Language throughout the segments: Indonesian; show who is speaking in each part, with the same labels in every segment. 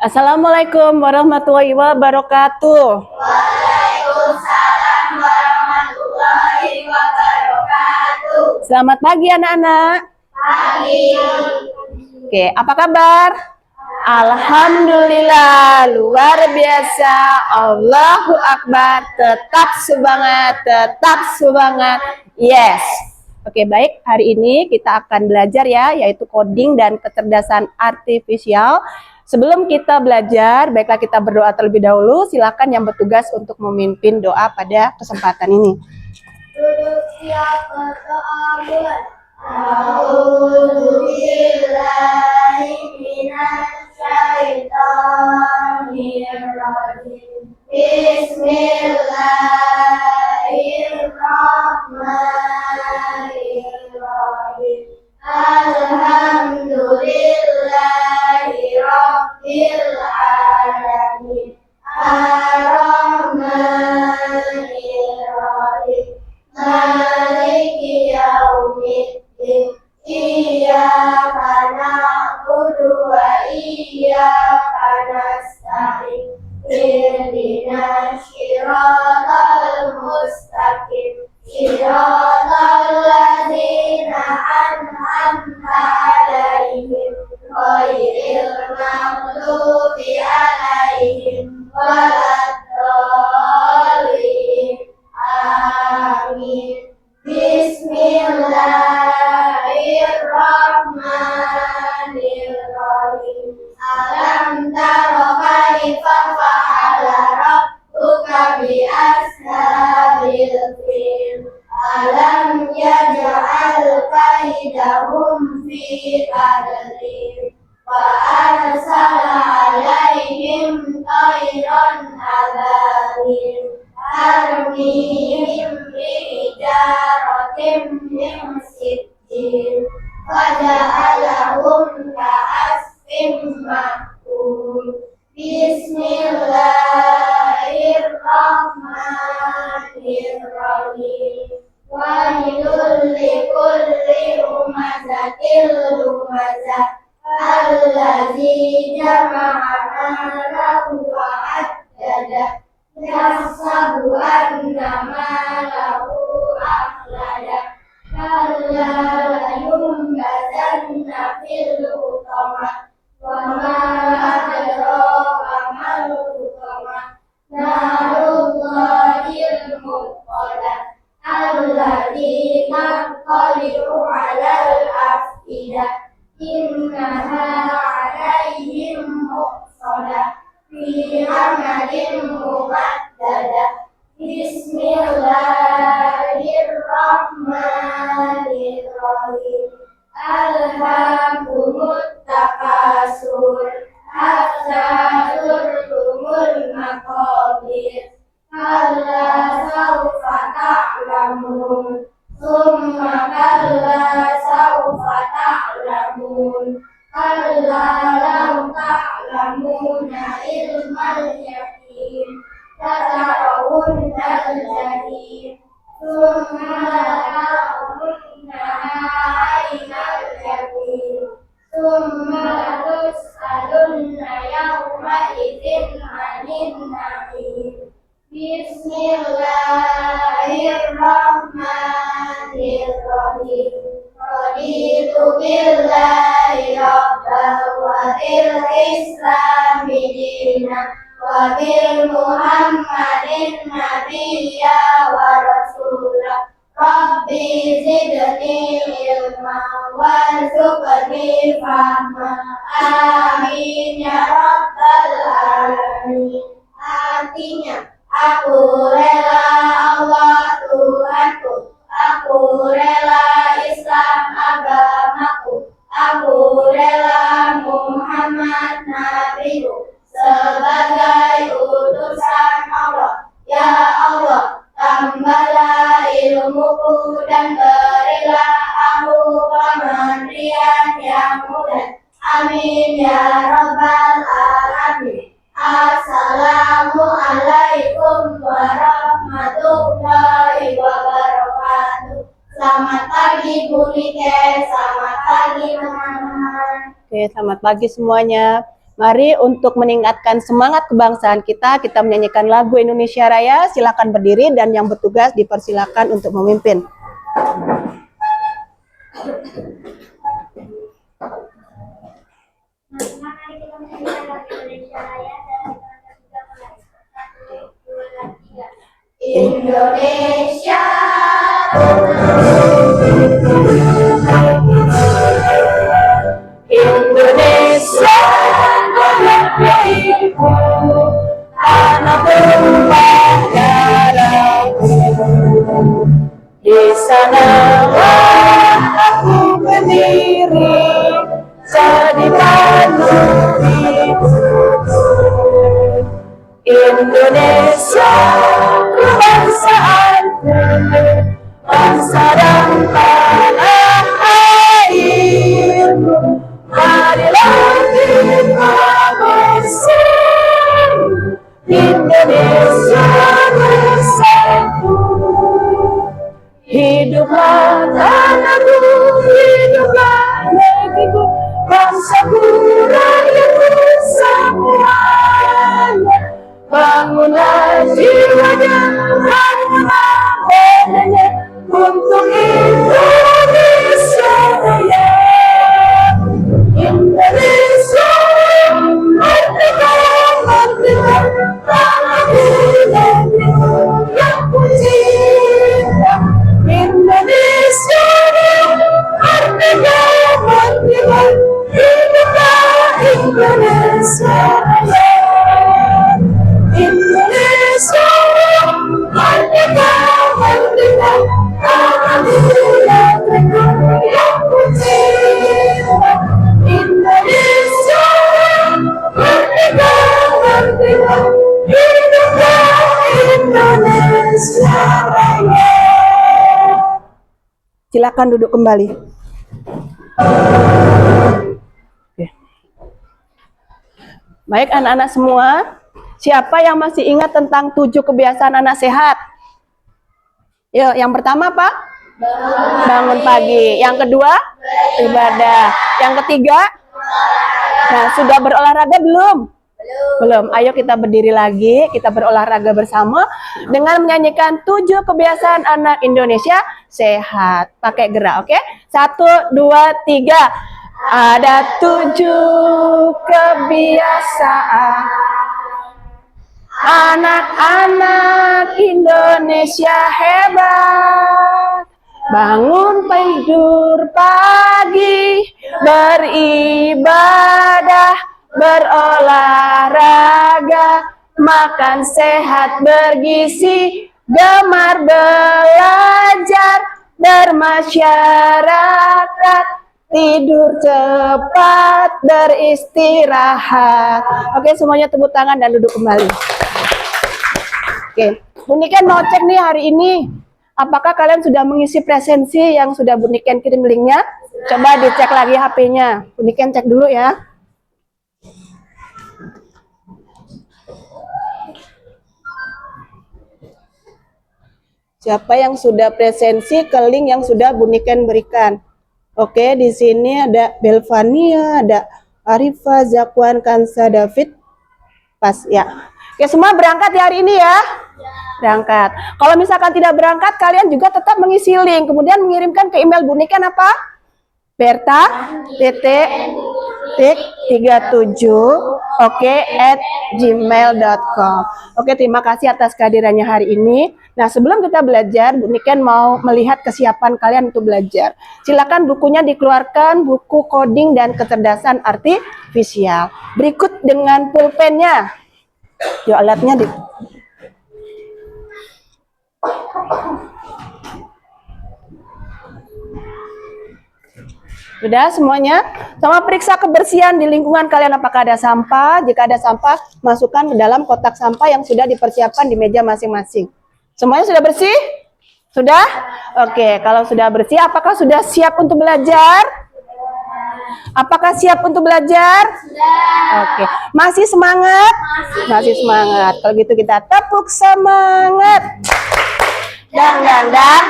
Speaker 1: Assalamualaikum warahmatullahi wabarakatuh.
Speaker 2: Waalaikumsalam warahmatullahi wabarakatuh.
Speaker 1: Selamat pagi anak-anak.
Speaker 2: Pagi.
Speaker 1: Oke, apa kabar? Alhamdulillah, luar biasa. Allahu Akbar. Tetap semangat. Yes. Oke, baik. Hari ini kita akan belajar ya, yaitu coding dan kecerdasan artifisial. Sebelum kita belajar, baiklah kita berdoa terlebih dahulu. Silakan yang bertugas untuk memimpin doa pada kesempatan ini.
Speaker 2: Duduk siap berdoa mulai. A'udzubillahi minasyaitonirrajim. Bismillahirrahmanirrahim. Alhamdulillahi Rabbil alamin. Ar-Rahmanir-Rahim. Maliki yaumiddin. Iyyaka na'budu wa iyyaka nasta'in. Ihdinas siratal mustaqim. Siratal ladzina an'amta 'alaihim ghairil maghdubi 'alaihim waladdallin. Amin. Bismillahirrahmanirrahim. Alam tara kaifa fa'ala rabbuka bi ashabil fil. Alam yaj'al kaidahum fi tadlil. Wa arsala 'alaihim tayran ababil. Tarmihim bijaratin min sijil. Faja'alahum ka'asfin ma'kul. Bismillahirrahmanirrahim. Wailul likulli humazatil lumazah. Allazi jama'a malahu wa addadah. Yahsabu anna malahu akhladah. Kalla layumbazanna fil hutamah. Wa ma adraka mal hutamah. Narullahil muqadah. Allati tattali'u 'alal afidah. Innaha 'alaihim muqsadah. Fi amalin muqaddadah. Bismillahirrahmanirrahim. Alhaakumut takasur. Hatta zurtumul maqabir. Kalla sawfa ta'lamun. Summa kalla sawfa ta'lamun. Kalla law ta'lamuna ilmal yaqin. Latarawunnal jahim. Summa latarawunnaha 'ainal yaqin. Summa tus'alunna yawma idzin 'anil na'im. Bismillahirrahmanirrahim. Raditu billahi rabban wa bil islami dinan wa bil muhammadin nabiyya wa rasulah. Rabbi zidni ilma warzuqni fahma. Amin ya rabbal alamin. Artinya, aku rela Allah Tuhanku. Aku rela Islam agamaku. Aku rela Muhammad Nabiku sebagai utusan Allah. Ya Allah, tambahlah ilmuku dan berilah aku pemberian yang mudah. Amin ya rabbal alamin. Assalamualaikum warahmatullahi wabarakatuh. Selamat pagi Bu Nike, selamat pagi teman-teman.
Speaker 1: Oke, selamat pagi semuanya. Mari untuk meningkatkan semangat kebangsaan kita menyanyikan lagu Indonesia Raya. Silakan berdiri dan yang bertugas dipersilakan untuk memimpin.
Speaker 2: Mari kita menyanyikan lagu Indonesia Raya dan kita juga mulai. 1, 2, 3. Indonesia.
Speaker 1: Indonesia negeriku, tanah tumpah darahku. Di sanalah aku berdiri, jadi pandu hidupku. Indonesia kebangsaanku, bangsa dan tanah airku. Marilah kita bersih, Indonesia bersatu. Hiduplah tanahku, hiduplah negeriku, bangsaku, rakyatku semuanya. Bangunlah jiwanya, bangunlah badannya untuk Indonesia Raya. Indonesia merdeka, merdeka, tanahku negeriku yang ku cinta. Indonesia merdeka, merdeka, hiduplah Indonesia Raya. Indonesia merdeka, merdeka, tanahku negeriku yang ku cinta. Indonesia merdeka, merdeka, hiduplah Indonesia Raya. Silakan duduk kembali. Oke. Baik anak-anak semua, siapa yang masih ingat tentang 7 kebiasaan anak sehat? Yuk, yang pertama apa? Bangun pagi. Yang kedua? Ibadah. Yang ketiga? Nah, sudah berolahraga belum? Belum. Ayo kita berdiri lagi, kita berolahraga bersama dengan menyanyikan 7 kebiasaan anak Indonesia sehat. Pakai gerak, oke? 1, 2, 3. Ada 7 kebiasaan anak-anak Indonesia hebat. Bangun tidur pagi, beribadah, berolahraga, makan sehat bergizi, gemar belajar, bermasyarakat, tidur cepat, beristirahat. Oke, semuanya tepuk tangan dan duduk kembali. Oke, Buniken mau cek nih hari ini. Apakah kalian sudah mengisi presensi yang sudah Buniken kirim linknya? Coba dicek lagi HP-nya. Buniken cek dulu ya. Siapa yang sudah presensi ke link yang sudah Buniken berikan? Oke, di sini ada Belvania, ada Arifa, Zakwan, Kansa, David. Pas ya. Oke, semua berangkat ya hari ini ya? Berangkat. Kalau misalkan tidak berangkat, kalian juga tetap mengisi link, kemudian mengirimkan ke email Buniken apa? Berta.37 @gmail.com. Oke, terima kasih atas kehadirannya hari ini. Nah, sebelum kita belajar, Buniken mau melihat kesiapan kalian untuk belajar. Silakan bukunya dikeluarkan, buku coding dan kecerdasan artifisial. Berikut dengan pulpennya. Yuk, alatnya di Sudah semuanya? Sama periksa kebersihan di lingkungan kalian, apakah ada sampah. Jika ada sampah, masukkan ke dalam kotak sampah yang sudah dipersiapkan di meja masing-masing. Semuanya sudah bersih? Sudah? Oke, kalau sudah bersih, apakah sudah siap untuk belajar? Apakah siap untuk belajar? Oke, masih semangat? Masih semangat. Kalau gitu kita tepuk semangat. Dang, dang, dang.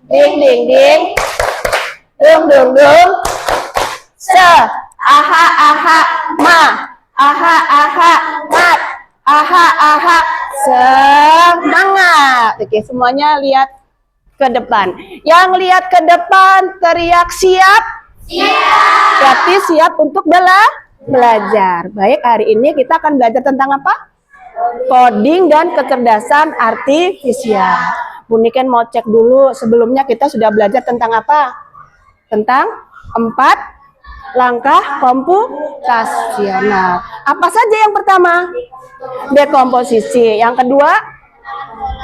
Speaker 1: Ding, ding, ding. Dung, dung, dung. Se, aha, aha. ma. Aha, aha, mat. Aha, aha, semangat. Oke, semuanya lihat ke depan. Yang lihat ke depan teriak siap. Siap. Berarti siap untuk belajar. Baik, hari ini kita akan belajar tentang apa? Coding dan kecerdasan artifisial. Bu Niken mau cek dulu, sebelumnya kita sudah belajar tentang apa? Tentang 4 langkah komputasional. Apa saja yang pertama? Dekomposisi. Yang kedua,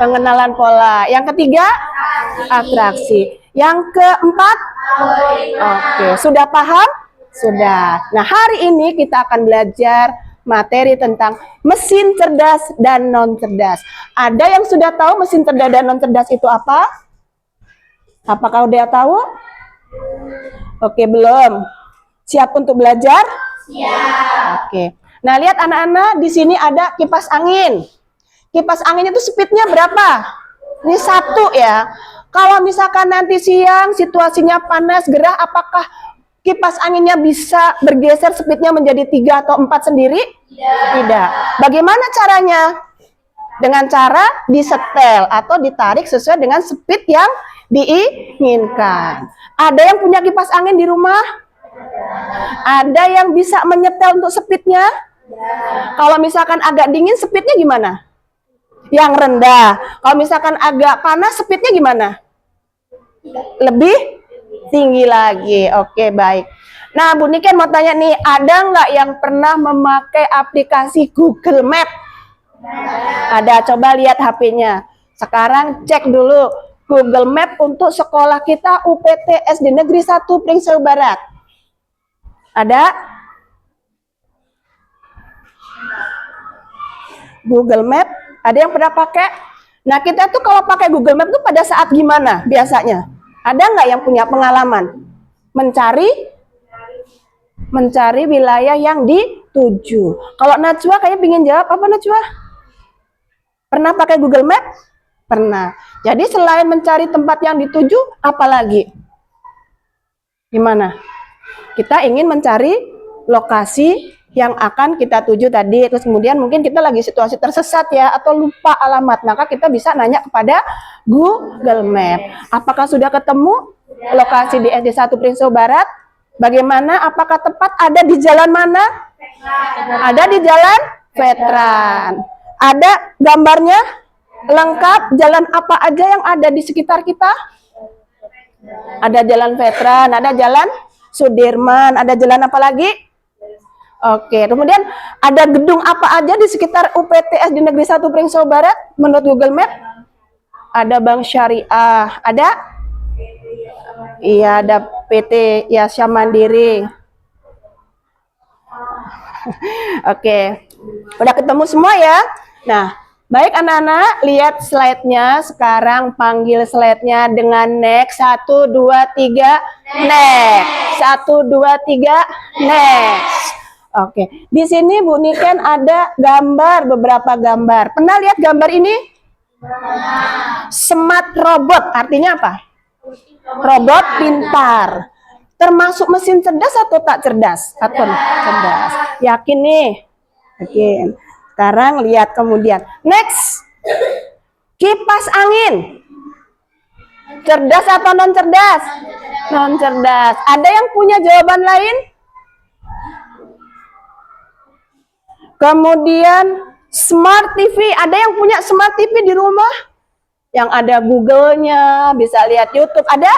Speaker 1: pengenalan pola. Yang ketiga, atraksi. Yang keempat, oke, sudah paham? Sudah. Nah, hari ini kita akan belajar materi tentang mesin cerdas dan non cerdas. Ada yang sudah tahu mesin cerdas dan non cerdas itu apa? Apakah udah tahu? Oke, belum. Siap untuk belajar? Siap. Oke. Nah, lihat anak-anak, di sini ada kipas angin. Kipas angin itu speednya berapa? Ini 1 ya. Kalau misalkan nanti siang situasinya panas, gerah, apakah kipas anginnya bisa bergeser speednya menjadi 3 atau 4 sendiri? Tidak. Bagaimana caranya? Dengan cara disetel atau ditarik sesuai dengan speed yang diinginkan. Ada yang punya kipas angin di rumah? Ada yang bisa menyetel untuk speednya? Kalau misalkan agak dingin, speednya gimana? Yang rendah. Kalau misalkan agak panas, speednya gimana? Lebih tinggi lagi. Oke, baik. Nah, Bu Niken mau tanya nih, ada nggak yang pernah memakai aplikasi Google Map? Ada, coba lihat HP-nya. Sekarang cek dulu Google Map untuk sekolah kita UPT SD Negeri 1 Pringseu Barat. Ada? Google Map, ada yang pernah pakai? Nah, kita tuh kalau pakai Google Map tuh pada saat gimana biasanya? Ada nggak yang punya pengalaman? Mencari wilayah yang dituju. Kalau Najwa kayaknya pingin jawab, apa Najwa? Pernah pakai Google Map? Pernah. Jadi selain mencari tempat yang dituju, apa lagi? Gimana? Kita ingin mencari lokasi yang akan kita tuju tadi. Terus kemudian mungkin kita lagi situasi tersesat ya, atau lupa alamat. Maka kita bisa nanya kepada Google Map. Apakah sudah ketemu lokasi di SD 1 Pringseu Barat? Bagaimana? Apakah tepat? Ada di jalan mana? Ada di jalan Veteran. Ada gambarnya? Lengkap? Jalan apa aja yang ada di sekitar kita? Ada jalan Veteran, ada jalan Sudirman, ada jalan apa lagi? Oke, kemudian ada gedung apa aja di sekitar UPT SD Negeri 1 Pringseu Barat menurut Google Map? Ada Bank Syariah, ada? Iya, ada PT Yasya Mandiri. Oke, udah ketemu semua ya? Nah, baik anak-anak, lihat slide-nya. Sekarang panggil slide-nya dengan next. 1, 2, 3, next. 1, 2, 3, next. Oke, di sini Bu Niken ada gambar, beberapa gambar. Pernah lihat gambar ini? Smart robot, artinya apa? Robot pintar. Termasuk mesin cerdas atau tak cerdas? Atau cerdas. Yakin nih? Yakin. Sekarang lihat kemudian. Next. Kipas angin. Cerdas atau non cerdas? Non cerdas. Ada yang punya jawaban lain? Kemudian smart TV. Ada yang punya smart TV di rumah? Yang ada Google-nya, bisa lihat YouTube. Ada?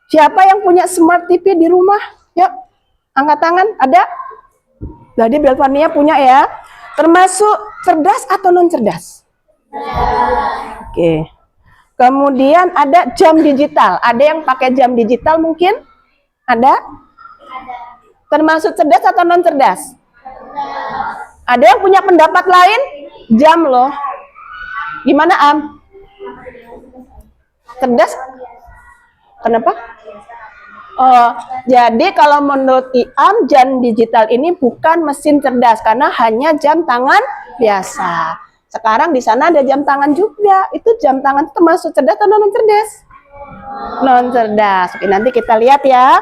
Speaker 1: Siapa yang punya smart TV di rumah? Yuk, angkat tangan. Ada? Jadi Belvania punya ya. Termasuk cerdas atau non cerdas? Oke. Kemudian ada jam digital. Ada yang pakai jam digital mungkin? Ada? Termasuk cerdas atau non cerdas? Ada yang punya pendapat lain? Jam loh. Gimana Am? Cerdas? Kenapa? Oh, jadi kalau menurut Iam, jam digital ini bukan mesin cerdas karena hanya jam tangan biasa. Sekarang di sana ada jam tangan juga. Itu jam tangan termasuk cerdas atau non cerdas? Non cerdas. Oke, nanti kita lihat ya.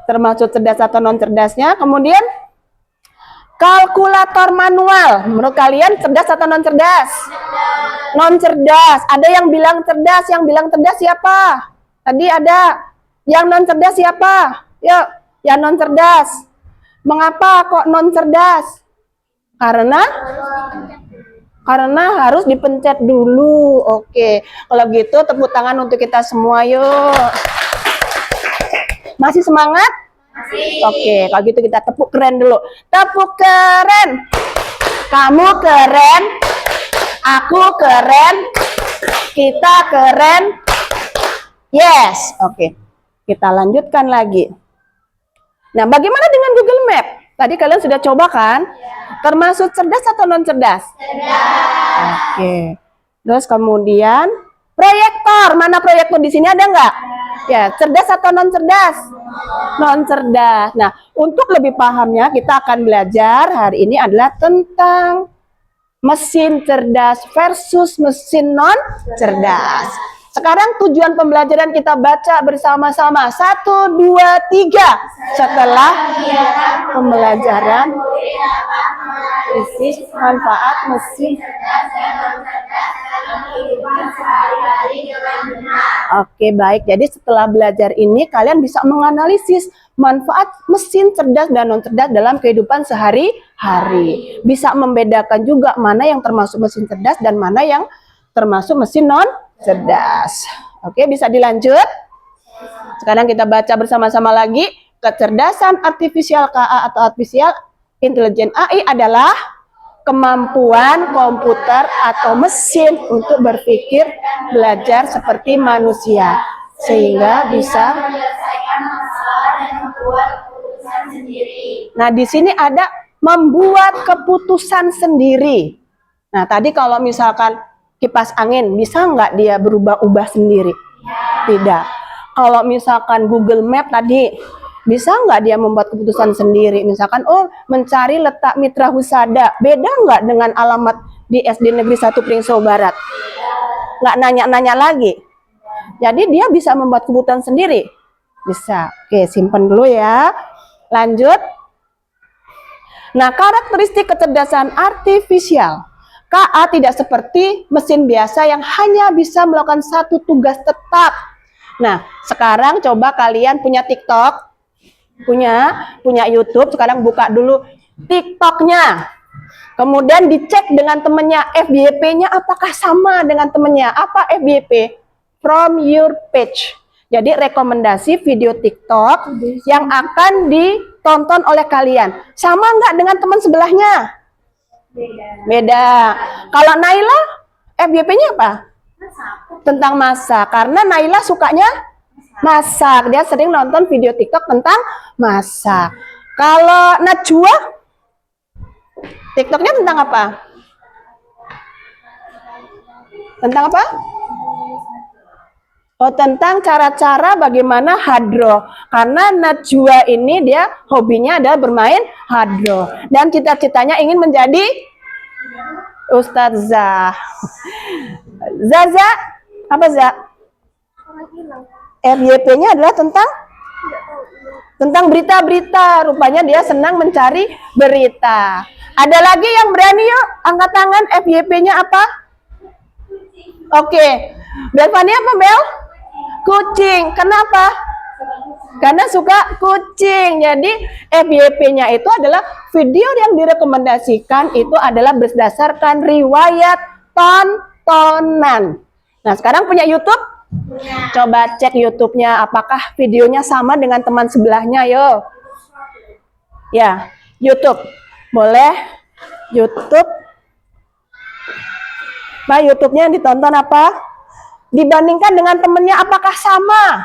Speaker 1: Termasuk cerdas atau non cerdasnya. Kemudian Kalkulator manual. Menurut kalian cerdas atau non cerdas? Non cerdas. Ada yang bilang cerdas, yang bilang cerdas siapa? Tadi ada. Yang non cerdas siapa? Yuk, yang non cerdas. Mengapa kok non cerdas? Karena harus dipencet dulu. Oke, kalau gitu tepuk tangan untuk kita semua yuk. Masih semangat? Masih. Oke, kalau gitu kita tepuk keren dulu. Tepuk keren. Kamu keren. Aku keren. Kita keren. Yes. Oke. Kita lanjutkan lagi. Nah, bagaimana dengan Google Map? Tadi kalian sudah coba kan? Termasuk cerdas atau non cerdas? Cerdas. Oke. Terus kemudian proyektor. Mana proyektor di sini ada nggak? Ya, cerdas atau non cerdas? Non cerdas. Nah, untuk lebih pahamnya kita akan belajar hari ini adalah tentang mesin cerdas versus mesin non cerdas. Sekarang tujuan pembelajaran kita baca bersama-sama. 1, 2, 3. Setelah pembelajaran isi manfaat mesin. Oke, baik. Jadi setelah belajar ini kalian bisa menganalisis manfaat mesin cerdas dan non cerdas dalam kehidupan sehari-hari. Bisa membedakan juga mana yang termasuk mesin cerdas dan mana yang termasuk mesin non cerdas. Oke, bisa dilanjut. Sekarang kita baca bersama-sama lagi. Kecerdasan artifisial KA atau artificial intelligence AI adalah kemampuan komputer atau mesin untuk berpikir, belajar seperti manusia sehingga bisa. Nah, di sini ada membuat keputusan sendiri. Nah, tadi kalau misalkan kipas angin, bisa nggak dia berubah-ubah sendiri? Tidak. Kalau misalkan Google Map tadi, bisa nggak dia membuat keputusan sendiri? Misalkan, mencari letak Mitra Husada, beda nggak dengan alamat di SD Negeri 1 Pringso Barat? Nggak nanya-nanya lagi. Jadi dia bisa membuat keputusan sendiri? Bisa. Oke, simpen dulu ya. Lanjut. Nah, karakteristik kecerdasan artifisial. KA tidak seperti mesin biasa yang hanya bisa melakukan satu tugas tetap. Nah, sekarang coba kalian punya TikTok, punya YouTube, sekarang buka dulu TikToknya. Kemudian dicek dengan temennya, FYP-nya apakah sama dengan temennya. Apa FYP? From your page. Jadi rekomendasi video TikTok yang akan ditonton oleh kalian. Sama nggak dengan teman sebelahnya? Beda. Kalau Naila, FYP-nya apa? Tentang masak. Karena Naila sukanya masak. Dia sering nonton video TikTok tentang masak. Kalau Najwa, TikToknya tentang apa? Tentang apa? Oh, tentang cara-cara bagaimana hadroh. Karena Najwa ini dia hobinya adalah bermain hadroh. Dan cita-citanya ingin menjadi ustazah. Zaza, apa Za? FYP-nya adalah tentang berita-berita. Rupanya dia senang mencari berita. Ada lagi yang berani yuk? Angkat tangan, FYP-nya apa? Oke. Belvania apa Bel? Kucing. Kenapa? Karena suka kucing. Jadi FYP-nya itu adalah video yang direkomendasikan itu adalah berdasarkan riwayat tontonan. Nah, sekarang punya YouTube? Coba cek YouTube-nya apakah videonya sama dengan teman sebelahnya, yo. Ya, YouTube. Boleh YouTube. Nah, YouTube-nya yang ditonton apa? Dibandingkan dengan temennya apakah sama?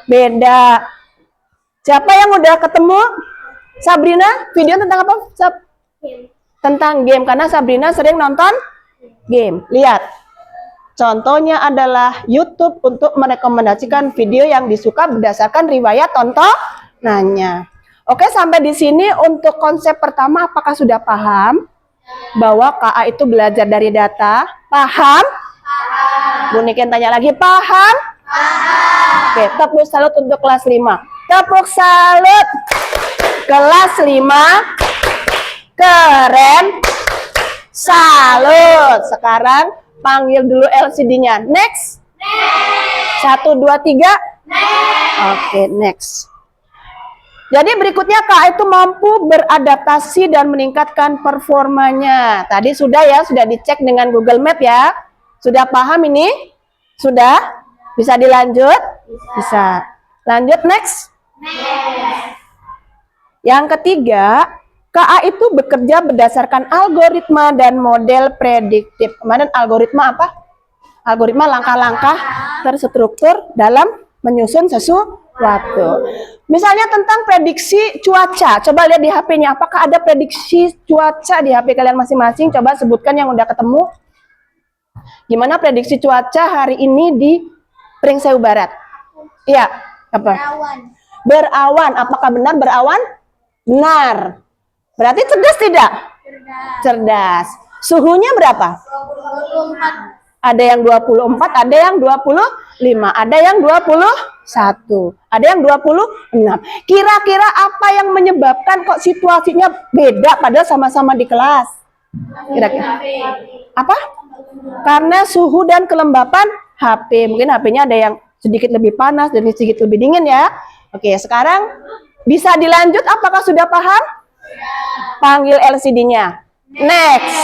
Speaker 1: Beda. Siapa yang udah ketemu? Sabrina, video tentang apa? Tentang game, karena Sabrina sering nonton game. Lihat. Contohnya adalah YouTube untuk merekomendasikan video yang disuka berdasarkan riwayat tontonannya. Oke, sampai di sini untuk konsep pertama apakah sudah paham bahwa KA itu belajar dari data? Paham? Bu Niken tanya lagi, paham? Paham. Oke, tepuk salut untuk kelas 5. Tepuk salut. Kelas 5. Keren. Salut. Sekarang panggil dulu LCD-nya. Next. 1, 2, 3. Oke, next. Jadi berikutnya KA itu mampu beradaptasi dan meningkatkan performanya. Tadi sudah ya, sudah dicek dengan Google Map ya. Sudah paham ini? Sudah? Bisa dilanjut? Bisa. Lanjut next. Yang ketiga, KA itu bekerja berdasarkan algoritma dan model prediktif. Kemarin algoritma apa? Algoritma langkah-langkah terstruktur dalam menyusun sesuatu. Misalnya tentang prediksi cuaca. Coba lihat di HP-nya, apakah ada prediksi cuaca di HP kalian masing-masing? Coba sebutkan yang udah ketemu. Gimana prediksi cuaca hari ini di Pringsewu Barat? Iya, apa?
Speaker 2: Berawan.
Speaker 1: Berawan. Apakah benar berawan? Benar. Berarti cerdas tidak? Cerdas. Suhunya berapa?
Speaker 2: 24.
Speaker 1: Ada yang 24, ada yang 25, ada yang 21, ada yang 26. Kira-kira apa yang menyebabkan kok situasinya beda padahal sama-sama di kelas? Kira-kira apa? Karena suhu dan kelembapan HP. Mungkin HP-nya ada yang sedikit lebih panas dan sedikit lebih dingin ya. Oke, sekarang bisa dilanjut, apakah sudah paham? Panggil LCD-nya. Next.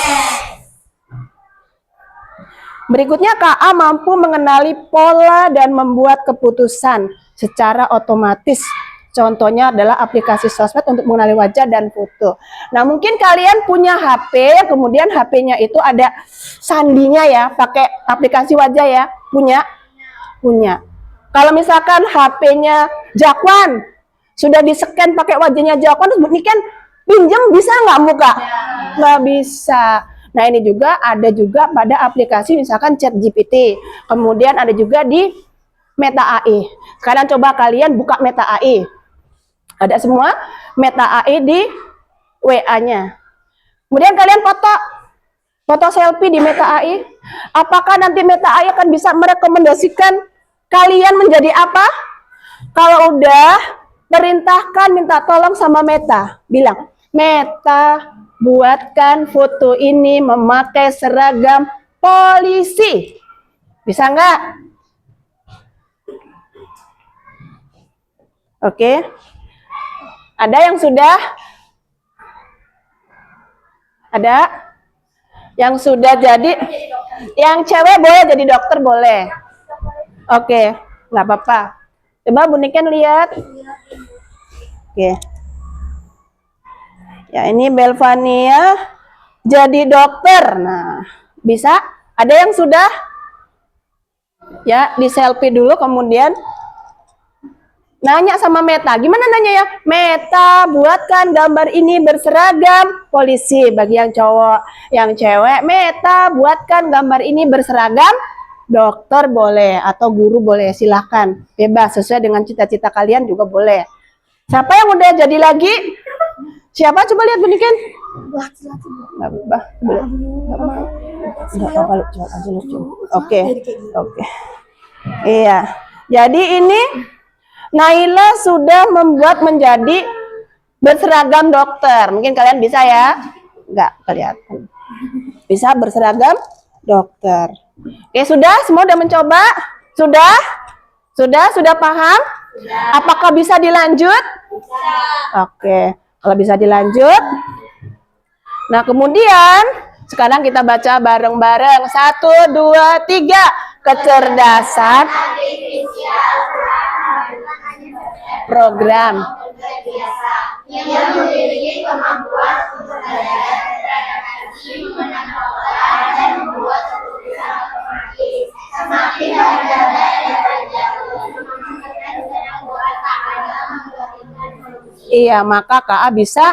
Speaker 1: Berikutnya, KA mampu mengenali pola dan membuat keputusan secara otomatis. Contohnya adalah aplikasi sosmed untuk mengenali wajah dan foto. Nah, mungkin kalian punya HP, kemudian HP-nya itu ada sandinya ya, pakai aplikasi wajah ya. Punya? Punya. Kalau misalkan HP-nya Jakwan, sudah di-scan pakai wajahnya Jakwan, terus ini kan pinjam bisa nggak muka? Nggak bisa. Nah, ini juga ada juga pada aplikasi misalkan ChatGPT. Kemudian ada juga di Meta AI. Sekarang coba kalian buka Meta AI. Ada semua Meta AI di WA-nya. Kemudian kalian foto selfie di Meta AI. Apakah nanti Meta AI akan bisa merekomendasikan kalian menjadi apa? Kalau udah, perintahkan minta tolong sama Meta. Bilang, Meta, buatkan foto ini memakai seragam polisi. Bisa nggak? Oke. Ada yang sudah? Ada? Yang sudah jadi? Yang cewek boleh jadi dokter boleh. Oke, nggak apa-apa. Coba Bu Niken lihat. Oke. Ya, ini Belvania jadi dokter. Nah, bisa? Ada yang sudah? Ya, di selfie dulu kemudian nanya sama Meta. Gimana nanya ya? Meta, buatkan gambar ini berseragam polisi bagi yang cowok. Yang cewek, Meta, buatkan gambar ini berseragam dokter boleh atau guru boleh, silahkan. Bebas, sesuai dengan cita-cita kalian juga boleh. Siapa yang udah jadi lagi? Siapa? Coba lihat Buniken. Nggak apa-apa. Nggak apa-apa. Coba aja lucu. Oke. Oke. Iya. Jadi ini Naila sudah membuat menjadi berseragam dokter. Mungkin kalian bisa ya? Nggak kelihatan. Bisa berseragam dokter. Oke, sudah? Semua udah mencoba? Sudah? Sudah paham? Apakah bisa dilanjut? Oke. Kalau bisa dilanjut. Nah, kemudian sekarang kita baca bareng-bareng. 1, 2, 3. Kecerdasan program
Speaker 2: yang memiliki kemampuan untuk belajar, beradaptasi, mengenal pola, dan membuat keputusan otomatis. Semakin mudah dan belajar semakin cerdas dan kuat dalam menentukan solusi.
Speaker 1: Iya, maka KA bisa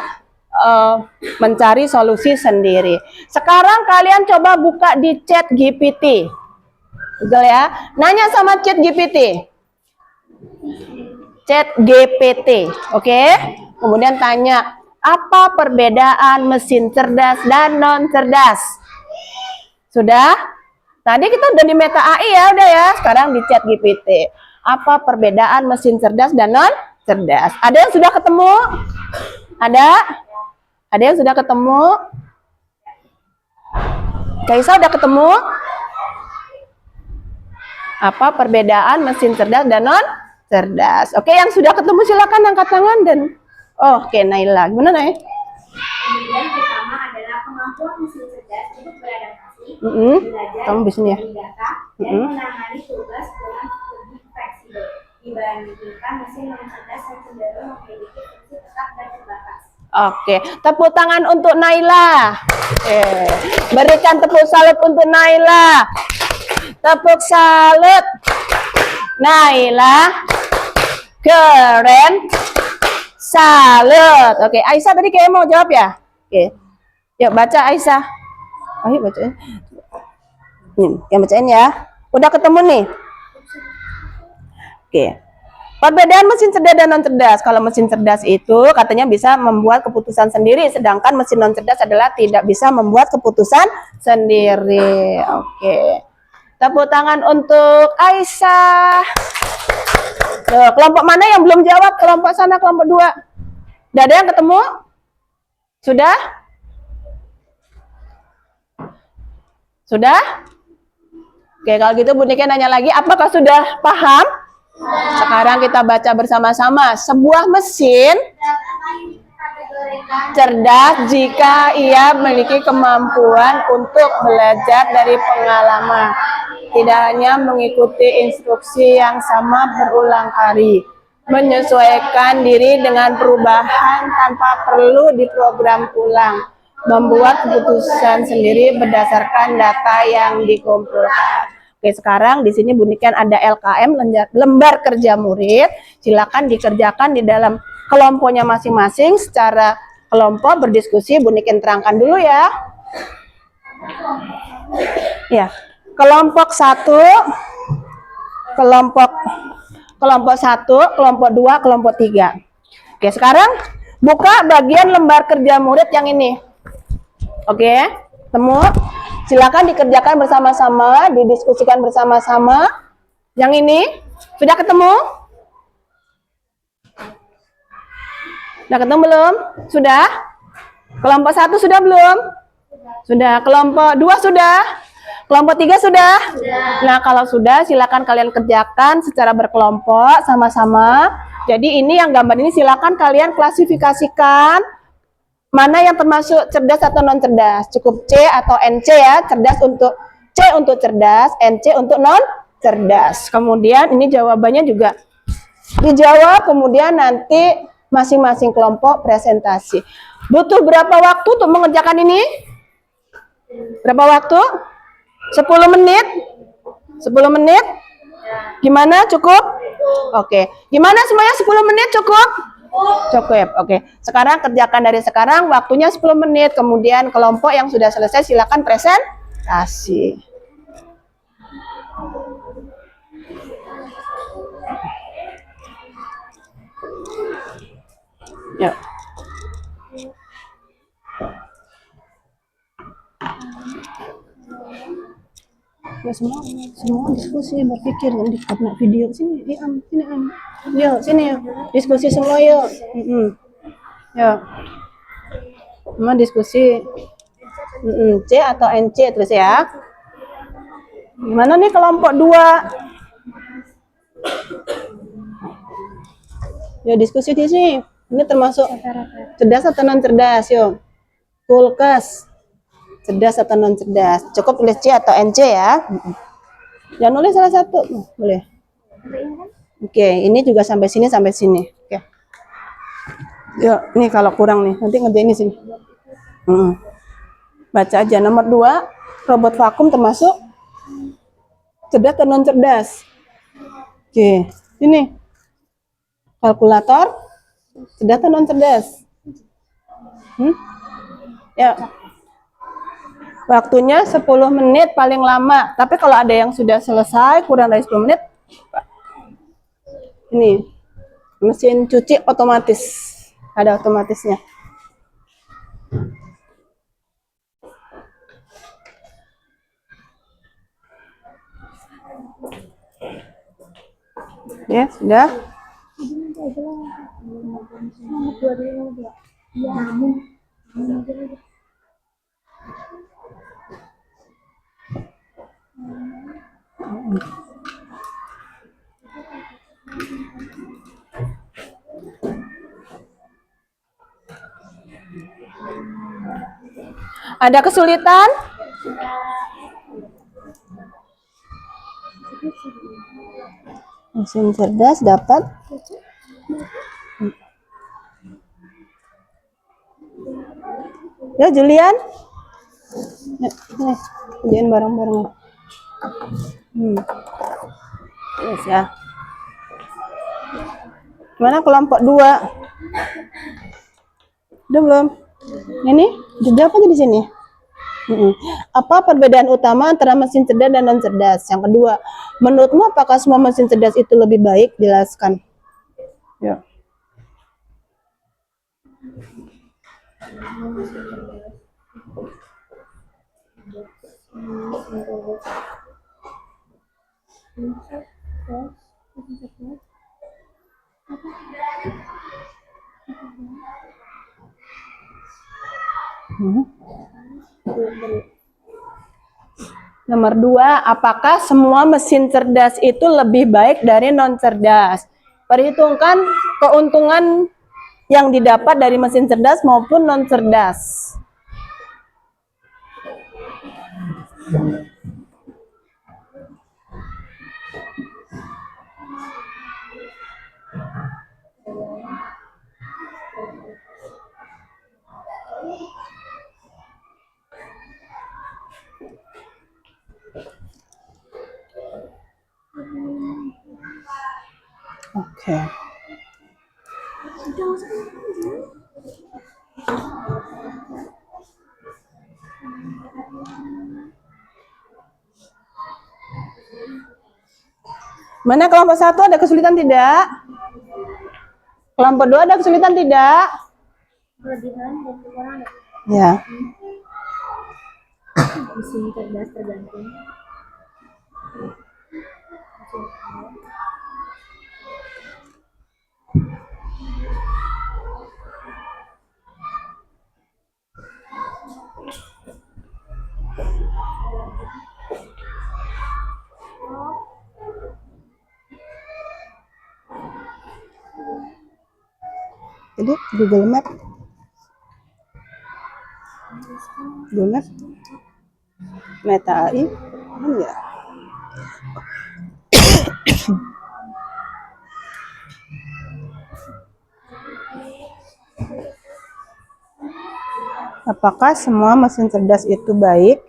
Speaker 1: mencari solusi sendiri. Sekarang kalian coba buka di ChatGPT. Google ya. Nanya sama ChatGPT. ChatGPT, oke? Kemudian tanya, apa perbedaan mesin cerdas dan non cerdas? Sudah? Tadi kita udah di Meta AI ya, udah ya. Sekarang di ChatGPT. Apa perbedaan mesin cerdas dan non cerdas? Ada yang sudah ketemu? Ada? Ada yang sudah ketemu? Kaisa udah ketemu? Apa perbedaan mesin cerdas dan non cerdas? Oke, yang sudah ketemu silakan angkat tangan dan oke, Naila. Gimana, Nay?
Speaker 2: Kemudian pertama adalah kemampuan mesin cerdas untuk beradaptasi, belajar
Speaker 1: Kamu bisa ya?
Speaker 2: dari data, dan menangani tugas dengan lebih fleksibel dibandingkan mesin non cerdas yang cenderung memiliki fungsi tetap dan terbatas.
Speaker 1: Oke, tepuk tangan untuk Naila. Berikan tepuk salut untuk Naila. Tepuk salut. Naila. Keren. Salut. Oke, Aisyah tadi kayak mau jawab ya? Oke. Yuk baca Aisyah. Ayo bacain. Nih, yang bacain ya. Udah ketemu nih. Oke. Perbedaan mesin cerdas dan non cerdas. Kalau mesin cerdas itu katanya bisa membuat keputusan sendiri, sedangkan mesin non cerdas adalah tidak bisa membuat keputusan sendiri. Oke. Tepuk tangan untuk Aisyah. Tuh, kelompok mana yang belum jawab? Kelompok sana, kelompok 2. Udah ada yang ketemu? Sudah? Sudah? Oke, kalau gitu Bu Nike nanya lagi, apakah sudah paham? Sekarang kita baca bersama-sama. Sebuah mesin cerdas jika ia memiliki kemampuan untuk belajar dari pengalaman. Tidak hanya mengikuti instruksi yang sama berulang kali. Menyesuaikan diri dengan perubahan tanpa perlu diprogram ulang. Membuat keputusan sendiri berdasarkan data yang dikumpulkan. Oke, sekarang di sini bunyikan ada LKM, lembar kerja murid. Silakan dikerjakan di dalam kelompoknya masing-masing secara kelompok berdiskusi. Bunyikan terangkan dulu ya. Ya, kelompok 1, kelompok 1, kelompok 2, kelompok 3. Oke, sekarang buka bagian lembar kerja murid yang ini. Oke, temu. Silakan dikerjakan bersama-sama, didiskusikan bersama-sama. Yang ini sudah ketemu? Sudah ketemu belum? Sudah? Kelompok 1 sudah belum? Sudah. Kelompok 2 sudah? Kelompok 3 sudah? Nah, kalau sudah silakan kalian kerjakan secara berkelompok sama-sama. Jadi ini yang gambar ini silakan kalian klasifikasikan mana yang termasuk cerdas atau non cerdas. Cukup C atau NC ya. Cerdas untuk C untuk cerdas, NC untuk non cerdas. Kemudian ini jawabannya juga dijawab, kemudian nanti masing-masing kelompok presentasi. Butuh berapa waktu untuk mengerjakan ini? Berapa waktu? 10 menit? 10 menit? Gimana? Cukup? Oke. Gimana semuanya 10 menit cukup? Cukup. Oke. Sekarang kerjakan dari sekarang, waktunya 10 menit. Kemudian kelompok yang sudah selesai silakan presentasi. Yuk. Ya semua diskusi berpikir di karena video sini sini yuk sini yuk diskusi semua yuk. Yuk semua diskusi. C atau NC terus ya. Gimana nih kelompok 2? Ya diskusi di sini. Ini termasuk cerdas atau non cerdas yuk. Kulkas cerdas atau non cerdas. Cukup tulis C atau NC ya. Jangan nulis salah satu. Boleh. Oke, ini juga sampai sini sampai sini. Oke. Yuk, nih kalau kurang nih, nanti ngerjain di sini. Baca aja nomor 2, robot vakum termasuk cerdas atau non cerdas. Oke, ini kalkulator cerdas atau non cerdas. Ya. Waktunya 10 menit paling lama. Tapi kalau ada yang sudah selesai kurang dari 10 menit, ini mesin cuci otomatis. Ada otomatisnya. Ya, sudah. Ada kesulitan? Mesin cerdas dapat. Ya, Julian. Nih, kerjain bareng-bareng. Yes, ya. Mana kelompok 2? Udah belum? Ini jeda apa di sini? Apa perbedaan utama antara mesin cerdas dan non cerdas? Yang kedua, menurutmu apakah semua mesin cerdas itu lebih baik? Jelaskan. Ya. Nomor 2, apakah semua mesin cerdas itu lebih baik dari non cerdas? Perhitungkan keuntungan yang didapat dari mesin cerdas maupun non cerdas. Oke. Mana kelompok 1 ada kesulitan tidak? Kelompok 2 ada kesulitan tidak?
Speaker 2: Kelebihan dan kekurangan
Speaker 1: Ya.
Speaker 2: mesin cerdas tergantung.
Speaker 1: Jadi Google Map. Google Map. Meta AI. Ya. Apakah semua mesin cerdas itu baik?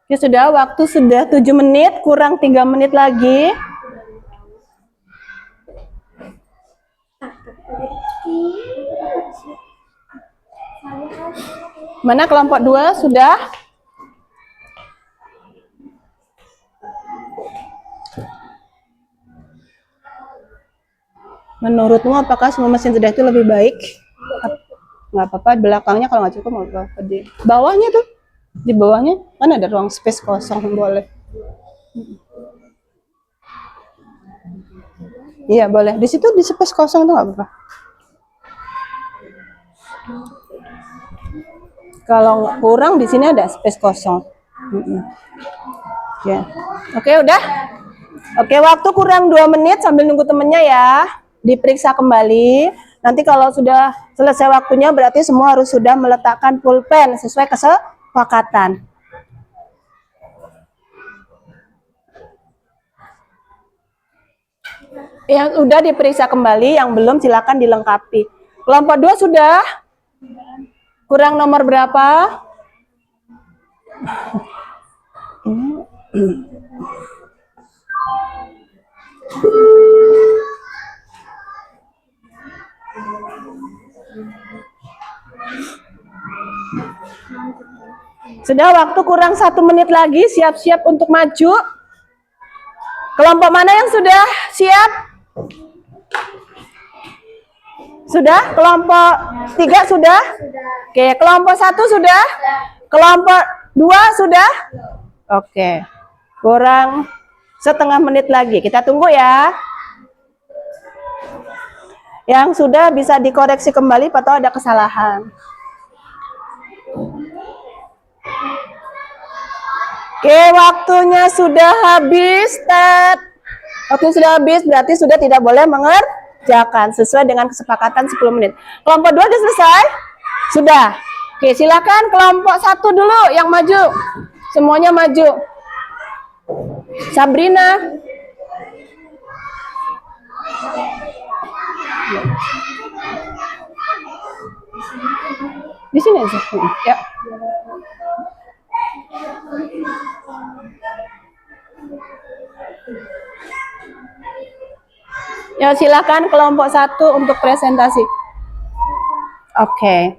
Speaker 1: Ya sudah, waktu sudah 7 menit, kurang 3 menit lagi. Mana kelompok 2 sudah? Menurutmu apakah semua mesin cerdas itu lebih baik? Nggak apa-apa, belakangnya kalau nggak cukup nggak apa-apa. Di bawahnya tuh, di bawahnya kan ada ruang space kosong, boleh. Iya boleh, di situ di space kosong tuh nggak apa-apa. Kalau kurang di sini ada space kosong. Ya. Oke, udah. Oke, waktu kurang 2 menit sambil nunggu temennya ya. Diperiksa kembali. Nanti kalau sudah selesai waktunya berarti semua harus sudah meletakkan pulpen sesuai kesepakatan. Yang sudah diperiksa kembali, yang belum silakan dilengkapi. Kelompok 2 sudah? Kurang nomor berapa? Sudah, waktu kurang 1 menit lagi, siap-siap untuk maju. Kelompok mana yang sudah siap? Sudah? Kelompok 3 sudah? Oke, kelompok 1 sudah? Kelompok 2 sudah? Oke. Kurang setengah menit lagi. Kita tunggu ya. Yang sudah bisa dikoreksi kembali atau ada kesalahan. Oke, waktunya sudah habis, Ted. Waktu sudah habis, berarti sudah tidak boleh mengerjakan sesuai dengan kesepakatan 10 menit. Kelompok 2 sudah selesai? Sudah. Oke, silakan kelompok 1 dulu yang maju. Semuanya maju. Sabrina. Di sini aja. Ya. Ya, silakan kelompok 1 untuk presentasi. Oke.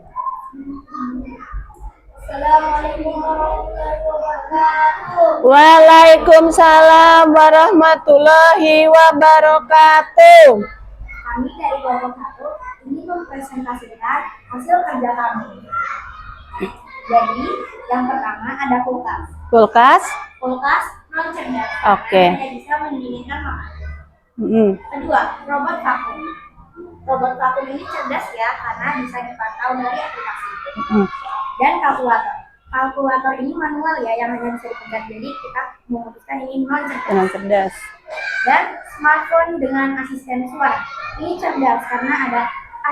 Speaker 2: Assalamualaikum warahmatullahi wabarakatuh.
Speaker 1: Waalaikumsalam warahmatullahi wabarakatuh.
Speaker 2: Kami dari kelompok 1 ini mempresentasikan hasil kerja kami. Jadi, yang pertama ada kulkas.
Speaker 1: Kulkas.
Speaker 2: Kulkas non cerdas.
Speaker 1: Oke.
Speaker 2: Karena tidak bisa mendinginkan makanan.
Speaker 1: Mm.
Speaker 2: Kedua, robot vakum. Robot vakum ini cerdas ya karena bisa dipantau dari aplikasi.
Speaker 1: Mm.
Speaker 2: Dan kalkulator. Kalkulator ini manual ya yang hanya bisa dipegang. Jadi kita memutuskan ini non cerdas.
Speaker 1: Dengan cerdas.
Speaker 2: Dan smartphone dengan asisten suara. Ini cerdas karena ada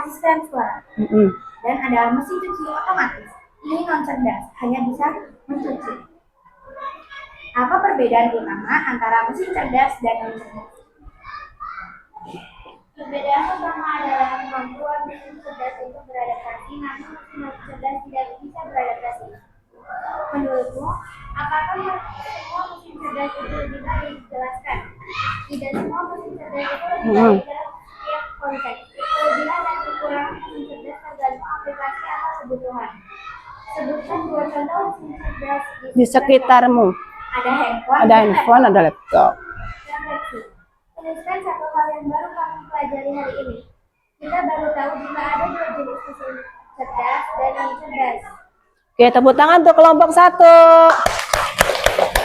Speaker 2: asisten suara.
Speaker 1: Mm.
Speaker 2: Dan ada mesin cuci otomatis. Ini non cerdas, hanya bisa mencuci. Apa perbedaan utama antara mesin cerdas dan non cerdas? Perbedaan pertama adalah kemampuan mesin cerdas untuk beradaptasi, namun mesin non cerdas tidak bisa beradaptasi. Menurutmu, apakah semua mesin cerdas itu lebih baik? Jelaskan. Tidak semua mesin cerdas itu lebih baik dalam setiap konteks. Kelebihan dan kekurangan mesin cerdas tergantung aplikasi atau kebutuhan. Sebutkan 2 contoh mesin cerdas
Speaker 1: Di sekitarmu.
Speaker 2: Ada handphone.
Speaker 1: Ada handphone, ada laptop.
Speaker 2: Refleksi. Tuliskan 1 hal yang baru kamu pelajari hari ini. Kita baru tahu jika ada 2 jenis mesin cerdas dan non cerdas.
Speaker 1: Oke, tepuk tangan untuk kelompok 1.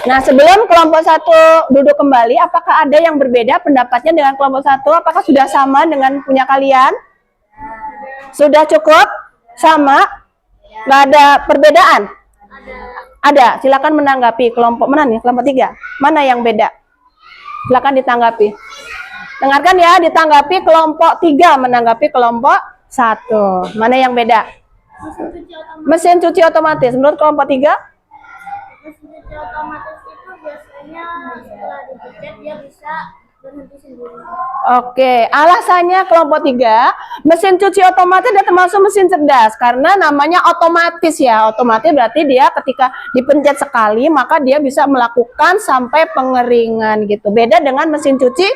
Speaker 1: Nah, sebelum kelompok 1 duduk kembali, apakah ada yang berbeda pendapatnya dengan kelompok 1? Apakah sudah sama dengan punya kalian? Sudah cukup? Sama? Nggak ada perbedaan? Ada. Silakan menanggapi. Kelompok mana nih? Kelompok 3. Mana yang beda? Silakan ditanggapi. Dengarkan ya, ditanggapi kelompok 3 menanggapi kelompok 1. Mana yang beda? Mesin cuci otomatis. Menurut kelompok 3?
Speaker 2: Mesin cuci otomatis itu biasanya setelah dipencet dia bisa berhenti sendiri.
Speaker 1: Oke, alasannya kelompok 3, mesin cuci otomatis dia termasuk mesin cerdas karena namanya otomatis ya. Otomatis berarti dia ketika dipencet sekali maka dia bisa melakukan sampai pengeringan gitu. Beda dengan mesin cuci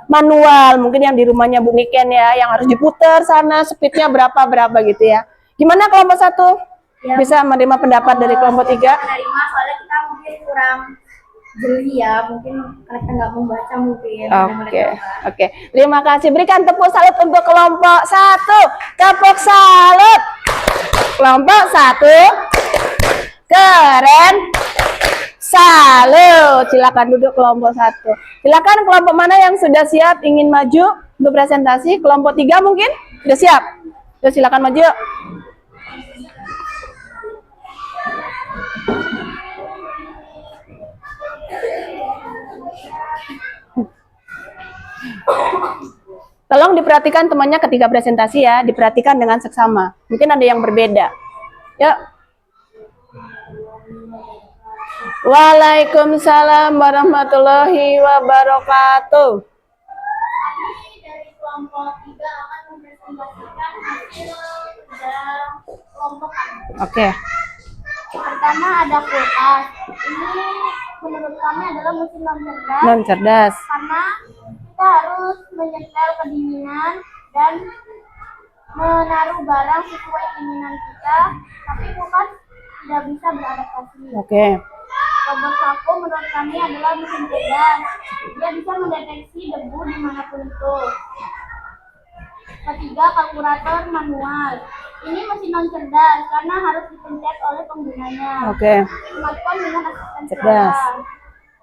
Speaker 1: manual, mungkin yang di rumahnya Bu Niken ya, yang harus diputar sana, speednya berapa gitu ya. Gimana kelompok 1?
Speaker 2: Ya,
Speaker 1: Bisa menerima pendapat dari kelompok 3?
Speaker 2: menerima soalnya kita mungkin kurang jeli ya, mungkin karena kita nggak membaca mungkin.
Speaker 1: Oke. Terima kasih. Berikan tepuk salut untuk kelompok 1. Tepuk salut. Kelompok 1. Keren. Salut. Silakan duduk kelompok 1. Silakan kelompok mana yang sudah siap ingin maju untuk presentasi? Kelompok 3 mungkin? Sudah siap? Yuk, silakan maju. Tolong diperhatikan temannya ketika presentasi ya, diperhatikan dengan seksama. Mungkin ada yang berbeda. Yuk. Waalaikumsalam warahmatullahi wabarakatuh.
Speaker 2: Kami dari kelompok 3 akan mempresentasikan hasil kerja kelompok kami.
Speaker 1: Oke.
Speaker 2: Pertama ada kulkas. Ini menurut kami adalah mesin non cerdas.
Speaker 1: Non cerdas.
Speaker 2: Karena kita harus menyetel kedinginan dan menaruh barang sesuai keinginan kita, tapi kulkas tidak bisa beradaptasi.
Speaker 1: Oke.
Speaker 2: Robot vakum menurut kami adalah mesin cerdas. Dia bisa mendeteksi debu dimanapun itu. Ketiga, kalkulator manual. Ini mesin non cerdas karena harus dipencet oleh penggunanya.
Speaker 1: Oke.
Speaker 2: Smartphone dengan asisten
Speaker 1: Cerdas.
Speaker 2: suara.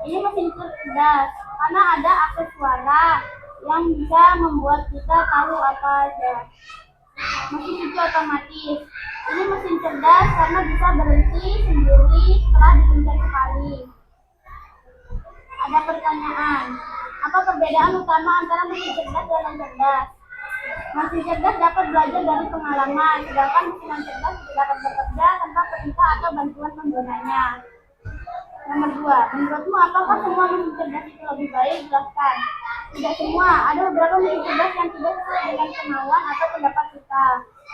Speaker 2: Ini mesin cerdas karena ada akses suara yang bisa membuat kita tahu apa aja. Mesin cuci otomatis. Ini mesin cerdas karena bisa berhenti sendiri setelah dipencet sekali. Ada pertanyaan. Apa perbedaan utama antara mesin cerdas dan non cerdas? Mesin cerdas dapat belajar dari pengalaman, sedangkan mesin non cerdas tidak dapat bekerja tanpa perintah atau bantuan penggunanya. Nomor 2, menurutmu apakah semua mesin cerdas itu lebih baik? Jelaskan. Tidak semua, ada beberapa mesin cerdas yang tidak sesuai dengan kemauan atau pendapat kita.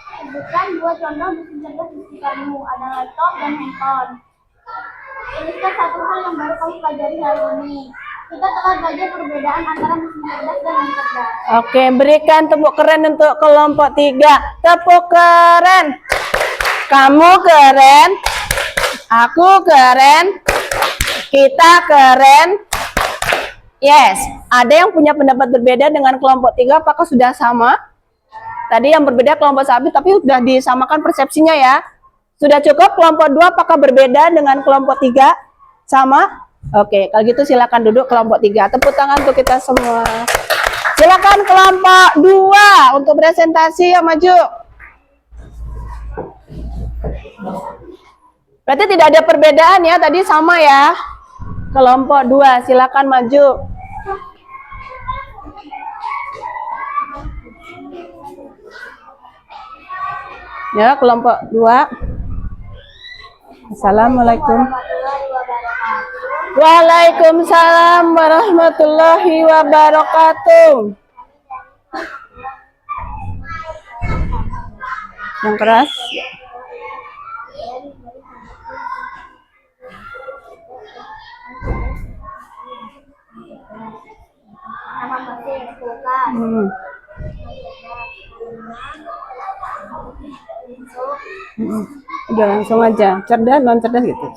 Speaker 2: Sebutkan 2 contoh mesin cerdas di sekitarmu, ada laptop dan handphone. Tuliskan satu hal yang baru kamu pelajari hari ini. Kita telah belajar perbedaan antara mesin cerdas dan non cerdas.
Speaker 1: Oke, berikan tepuk keren untuk kelompok 3. Tepuk keren. Kamu keren. Aku keren. Kita keren. Yes. Ada yang punya pendapat berbeda dengan kelompok 3. Apakah sudah sama? Tadi yang berbeda kelompok 1, tapi sudah disamakan persepsinya ya. Sudah cukup? Kelompok 2 apakah berbeda dengan kelompok 3? Sama? Oke, kalau gitu silakan duduk kelompok 3. Tepuk tangan untuk kita semua. Silakan kelompok 2 untuk presentasi yang maju. Berarti tidak ada perbedaan ya, tadi sama ya. Kelompok 2, silakan maju. Ya, kelompok 2. Assalamualaikum. Waalaikumsalam warahmatullahi wabarakatuh. Yang keras.
Speaker 2: Nama mesin kulkas.
Speaker 1: Udah langsung aja. Cerdas, non cerdas gitu.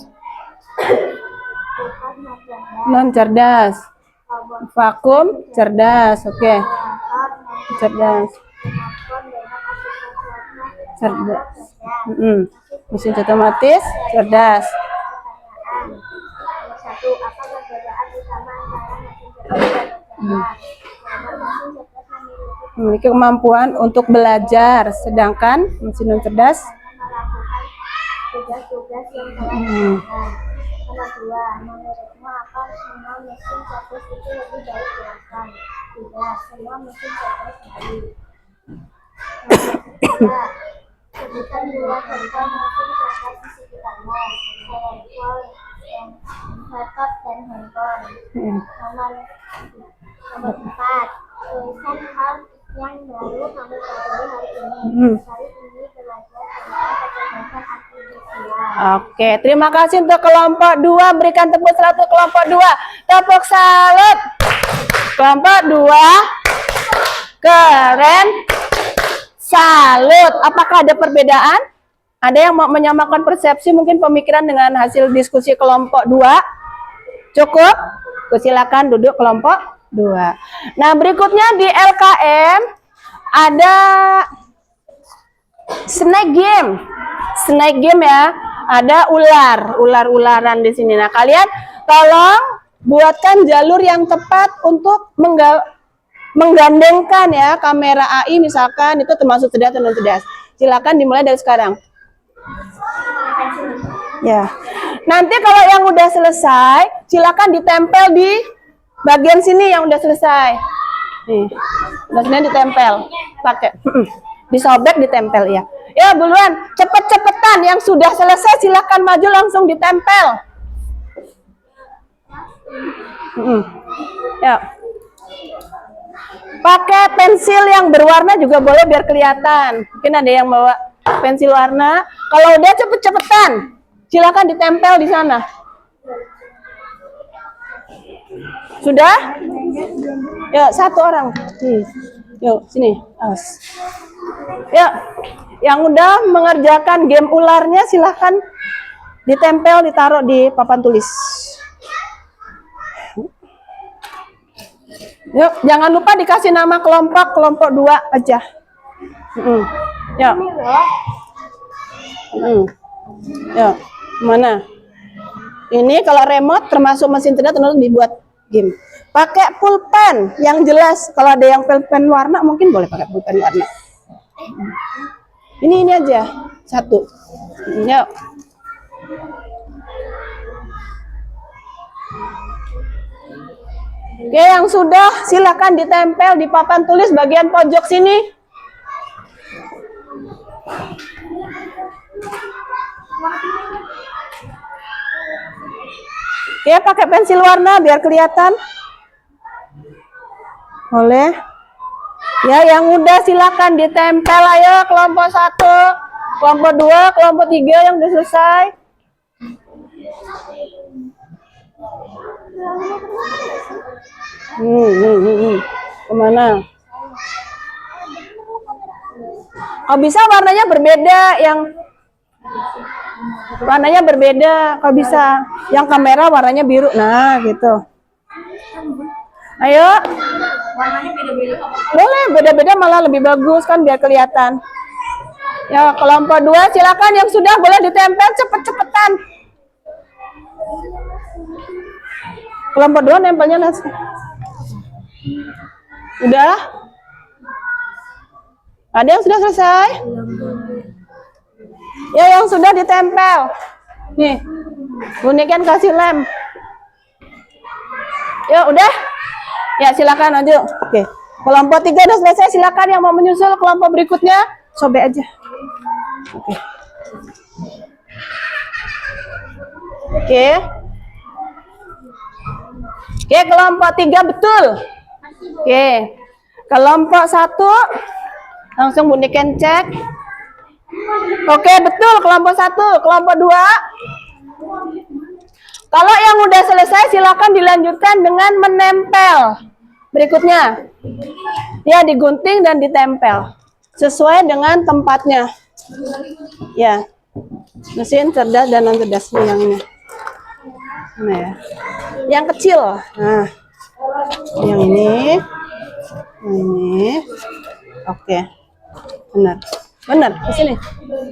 Speaker 1: Non cerdas. Vakum, cerdas. Oke. Cerdas. Cerdas. Mesin otomatis, cerdas.
Speaker 2: Nomor 1, apa perbedaan utama antara mesin cerdas dan non cerdas? Mesin cerdas
Speaker 1: Memiliki kemampuan untuk belajar, sedangkan mesin non cerdas
Speaker 2: melakukan tugas-tugas yang telah ditentukan. Nomor 2, menurutmu apa semua mesin cerdas itu lebih baik? Jelaskan. Tidak, semua mesin cerdas baik. Nomor 3, sebutkan 2 contoh mesin cerdas di sekitarmu. Laptop dan handphone. Nomor 4, tuliskan hal yang baru kamu pelajari hari ini. Hari ini belajar tentang kecerdasan artifisial.
Speaker 1: Oke, terima kasih untuk kelompok 2. Berikan tepuk salut untuk kelompok 2. Tepuk salut. Kelompok 2. Keren. Salut. Apakah ada perbedaan? Ada yang mau menyamakan persepsi mungkin pemikiran dengan hasil diskusi kelompok 2? Cukup? Silakan duduk kelompok 2. Nah, berikutnya di LKM ada snake game. Snake game ya. Ada ular-ularan di sini. Nah, kalian tolong buatkan jalur yang tepat untuk menggandengkan ya kamera AI misalkan itu termasuk cerdas atau non cerdas. Silakan dimulai dari sekarang. Ya. Nanti kalau yang udah selesai, silakan ditempel di bagian sini yang udah selesai. Nih. Udah sini ditempel. Pakai. Disobek ditempel ya. Ya, buruan, cepet-cepetan yang sudah selesai silakan maju langsung ditempel. Ya. Pakai pensil yang berwarna juga boleh biar kelihatan. Mungkin ada yang bawa pensil warna. Kalau udah cepet-cepetan, silakan ditempel di sana. Sudah? Yuk, satu orang. Yuk, sini. Yuk, yang udah mengerjakan game ularnya silahkan ditempel, ditaruh di papan tulis. Yuk, jangan lupa dikasih nama kelompok 2 aja. Yuk. Yuk, mana? Ini kalau remote termasuk mesin cerdas terus dibuat game. Pakai pulpen yang jelas. Kalau ada yang pulpen warna mungkin boleh pakai pulpen warna. Ini aja 1. Yuk. Oke, yang sudah silakan ditempel di papan tulis bagian pojok sini. Ya, pakai pensil warna biar kelihatan. Boleh. Ya, yang udah silakan ditempel ayo kelompok 1, kelompok 2, kelompok 3 yang udah selesai. Kemana? Oh, bisa warnanya berbeda, yang warnanya berbeda. Kalau bisa, yang kamera warnanya biru. Nah, gitu. Ayo.
Speaker 2: Warnanya beda-beda.
Speaker 1: Boleh, beda-beda malah lebih bagus kan biar kelihatan. Ya, kelompok 2 silakan yang sudah boleh ditempel cepet-cepetan. Kelompok 2 nempelnya langsung. Udah? Ada yang sudah selesai? Ya, yang sudah ditempel. Nih, Buniken kasih lem. Ya, udah? Ya, silakan lanjut. Oke. Kelompok 3 udah selesai, silakan yang mau menyusul kelompok berikutnya, sobek aja. Oke. Oke. Oke, kelompok 3 betul. Oke. Kelompok 1 langsung Buniken cek. Oke, betul kelompok 1. Kelompok 2. Kalau yang udah selesai silakan dilanjutkan dengan menempel. Berikutnya. Ya, digunting dan ditempel sesuai dengan tempatnya. Ya. Mesin cerdas dan non cerdas yang ini. Nah, ya. Yang kecil. Nah. Yang ini. Yang ini. Oke. Benar. Benar, di sini.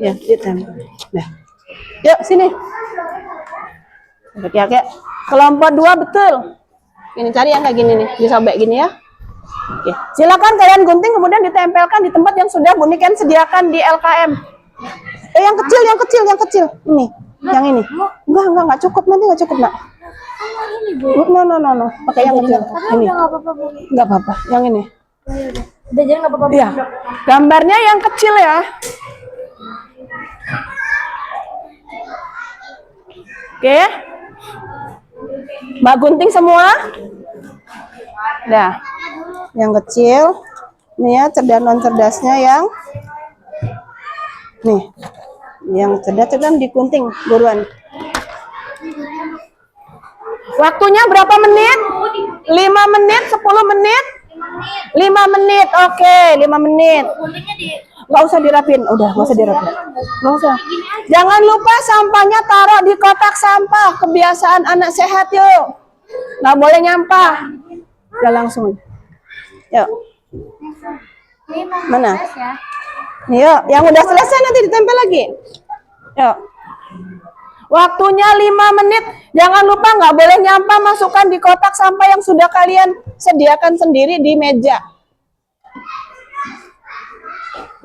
Speaker 1: Ya, ditempel. Nah. Yuk, sini. Oke. Kelompok 2 betul. Ini cari yang kayak gini nih, disobek gini ya. Oke. Silakan kalian gunting kemudian ditempelkan di tempat yang sudah Buniken sediakan di LKM. Yang kecil. Ini, yang ini. Enggak cukup, nanti enggak cukup, Nak. No. Pakai yang kecil. Ini. Enggak apa-apa, yang ini.
Speaker 2: Udah jadi nggak apa-apa.
Speaker 1: Iya. Gambarnya yang kecil ya. Oke. Mbak gunting semua? Nah, yang kecil. Nih ya, cerdas non cerdasnya yang nih. Yang cerdas digunting buruan. Waktunya berapa menit? 5 menit, 10 menit? 5 menit. Oke, 5 menit. Nggak usah dirapin. Udah, nggak usah dirapin. Nggak usah. Jangan lupa sampahnya taruh di kotak sampah. Kebiasaan anak sehat yuk. Nggak boleh nyampah. Udah langsung. Yuk. Mana? Yuk, yang udah selesai nanti ditempel lagi. Yuk. Waktunya 5 menit. Jangan lupa nggak boleh nyampah, masukkan di kotak sampah yang sudah kalian sediakan sendiri di meja.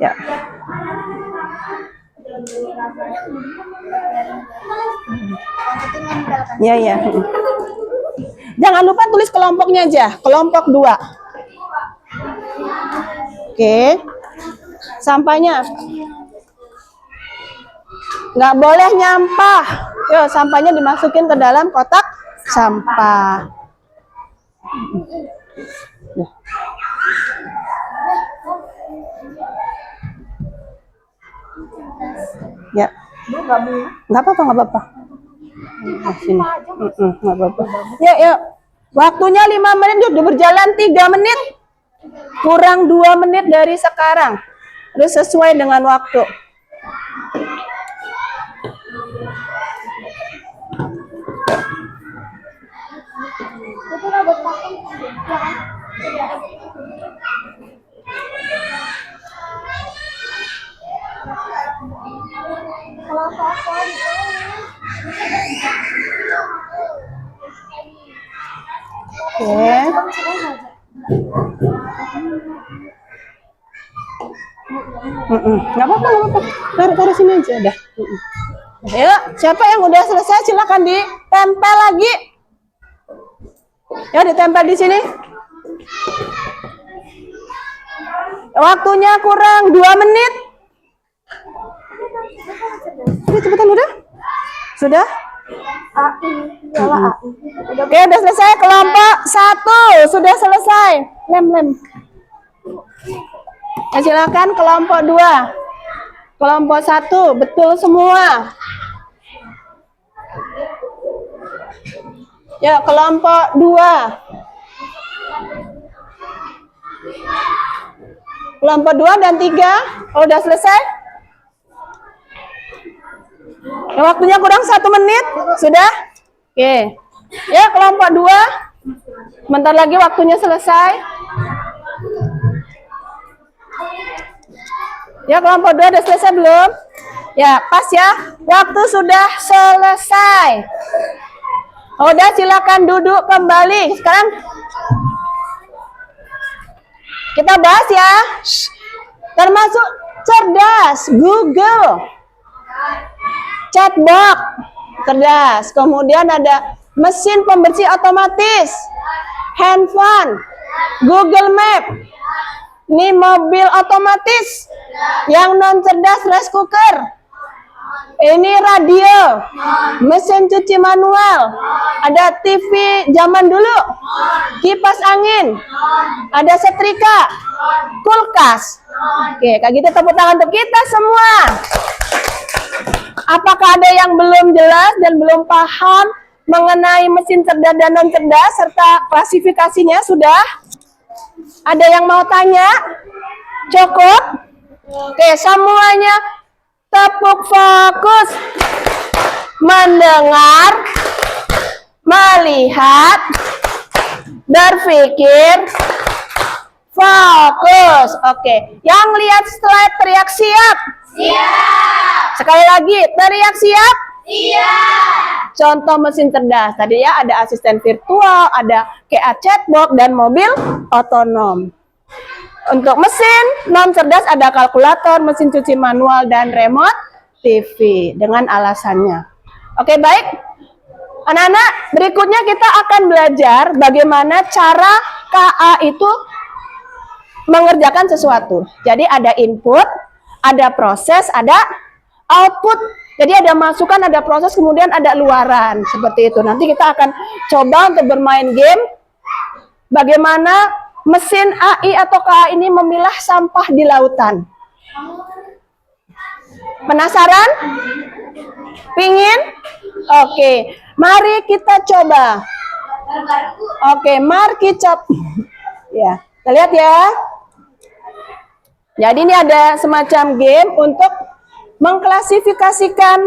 Speaker 1: Ya. Ya. Jangan lupa tulis kelompoknya aja, kelompok 2. Oke. Sampahnya nggak boleh nyampah. Yuk, sampahnya dimasukin ke dalam kotak sampah. Ya. Nggak apa-apa. Sini. Nggak apa-apa. Ya. Waktunya 5 menit, udah berjalan 3 menit. Kurang 2 menit dari sekarang. Harus sesuai dengan waktu. Oke. Nggak apa-apa, nggak apa-apa. Taruh sini aja udah. Ayo, siapa yang udah selesai silakan ditempel lagi. Ya, ditempel di sini. Waktunya kurang 2 menit. Oke, cepetan udah? Sudah? Oke, udah selesai. Kelompok 1 sudah selesai. Lem. Ya, silakan kelompok 2. Kelompok 1 betul semua. Ya, kelompok 2. Kelompok 2 dan 3. Oh, udah selesai? Ya, waktunya kurang 1 menit. Sudah? Oke. Ya, kelompok 2. Bentar lagi waktunya selesai. Ya, kelompok 2 udah selesai belum? Ya, pas ya. Waktu sudah selesai. Udah, silakan duduk kembali. Sekarang kita bahas ya. Termasuk cerdas, Google, chatbot, cerdas. Kemudian ada mesin pembersih otomatis, handphone, Google Map. Ini mobil otomatis. Yang non cerdas, rice cooker. Ini radio, mesin cuci manual, ada TV zaman dulu, kipas angin, ada setrika, kulkas. Oke, kayak gitu tepuk tangan untuk kita semua. Apakah ada yang belum jelas dan belum paham mengenai mesin cerdas dan non cerdas serta klasifikasinya? Sudah? Ada yang mau tanya? Cukup? Oke, semuanya tepuk fokus, mendengar, melihat, berpikir, fokus. Oke, yang lihat slide teriak siap. Siap. Sekali lagi, teriak siap. Siap. Contoh mesin cerdas tadi ya, ada asisten virtual, ada KA chatbot dan mobil otonom. Untuk mesin non cerdas ada kalkulator, mesin cuci manual, dan remote TV dengan alasannya. Oke, baik. Anak-anak, berikutnya kita akan belajar bagaimana cara KA itu mengerjakan sesuatu. Jadi ada input, ada proses, ada output. Jadi ada masukan, ada proses, kemudian ada luaran. Seperti itu. Nanti kita akan coba untuk bermain game bagaimana mesin AI atau KA ini memilah sampah di lautan. Penasaran? Pingin? Oke, mari kita coba. Oke, mari kita coba. Ya, kita lihat ya. Jadi ini ada semacam game untuk mengklasifikasikan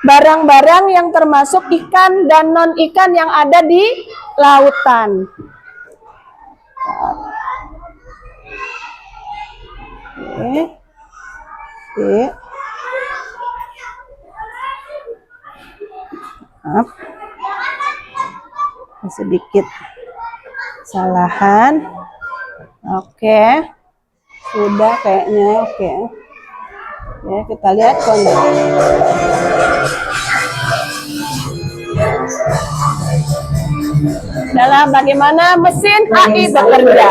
Speaker 1: barang-barang yang termasuk ikan dan non-ikan yang ada di lautan. Oke. Maaf. Sedikit kesalahan. Oke. Sudah kayaknya. Oke. Ya, kita lihat kondisi. Dalam bagaimana mesin AI bekerja.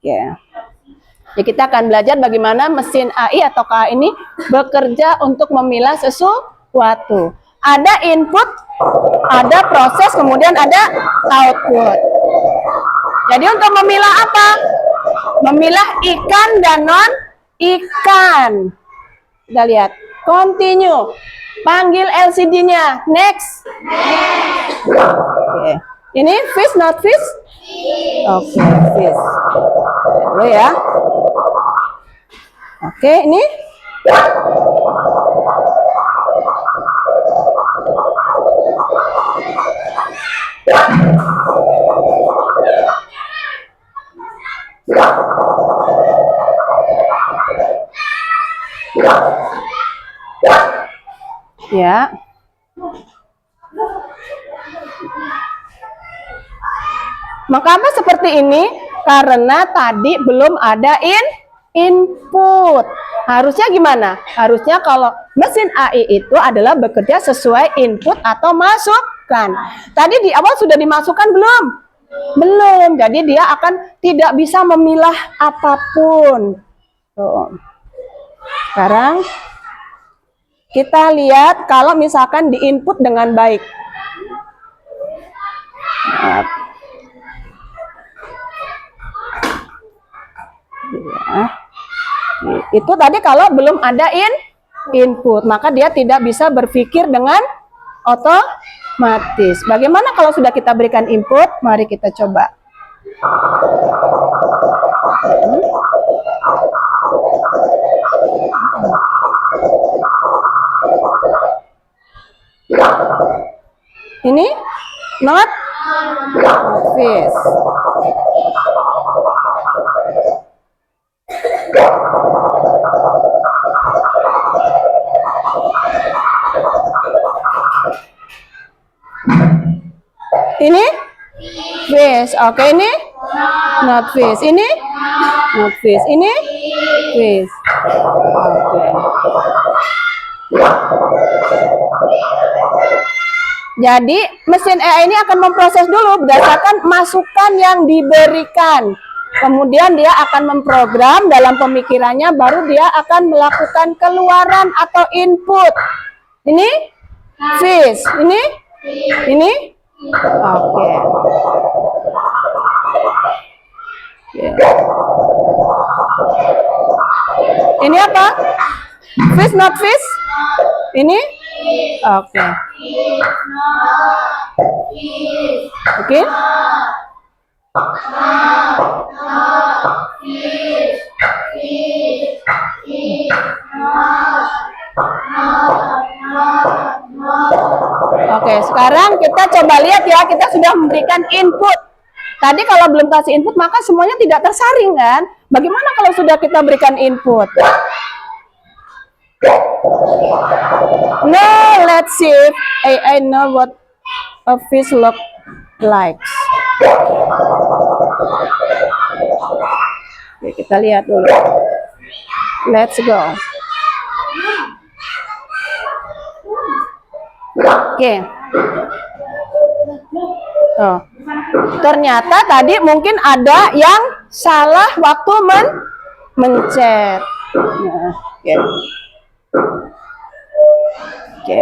Speaker 1: Ya. Ya, kita akan belajar bagaimana mesin AI atau KA ini bekerja untuk memilah sesuatu. Ada input, ada proses, kemudian ada output. Jadi untuk memilah apa? Memilah ikan dan non-ikan. Kita lihat. Continue. Panggil LCD-nya. Next. Oke. Ini fish, not fish? Oke, fish. Dulu ya. Oke, ini. Ya. Mengapa seperti ini? Karena tadi belum ada input. Harusnya gimana? Harusnya kalau mesin AI itu adalah bekerja sesuai input atau masukan. Tadi di awal sudah dimasukkan belum? Belum. Jadi dia akan tidak bisa memilah apapun. Tuh. Sekarang kita lihat kalau misalkan diinput dengan baik. Nah, ya. Itu tadi kalau belum ada input, maka dia tidak bisa berpikir dengan otomatis. Bagaimana kalau sudah kita berikan input? Mari kita coba. Ini not fish. Ini fish. Oke, ini not fish. Ini not fish. Ini fish. Oke. Jadi mesin AI ini akan memproses dulu berdasarkan masukan yang diberikan. Kemudian dia akan memprogram dalam pemikirannya, baru dia akan melakukan keluaran atau input. Ini fish. Ini oke. Ini apa? Fish not fish? Ini? Oke. Oke. Oke, sekarang kita coba lihat ya, kita sudah memberikan input. Tadi kalau belum kasih input, maka semuanya tidak tersaring kan? Bagaimana kalau sudah kita berikan input? Now let's see if AI know what a fish look like. Oke, kita lihat dulu. Let's go. Oke. Oh. Ternyata tadi mungkin ada yang salah waktu mencet. Nah, oke. Oke.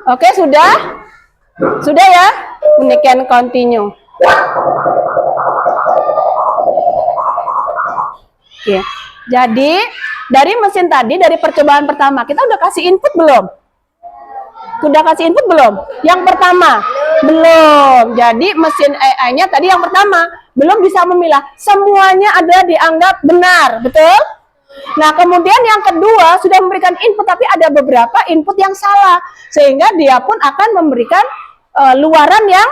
Speaker 1: Oke, sudah? Sudah ya? We can continue. Oke. Jadi, dari mesin tadi, dari percobaan pertama, kita udah kasih input belum? Sudah kasih input belum? Yang pertama? Belum. Jadi, mesin AI-nya tadi yang pertama, belum bisa memilah. Semuanya ada dianggap benar, betul? Nah, kemudian yang kedua sudah memberikan input, tapi ada beberapa input yang salah, sehingga dia pun akan memberikan luaran yang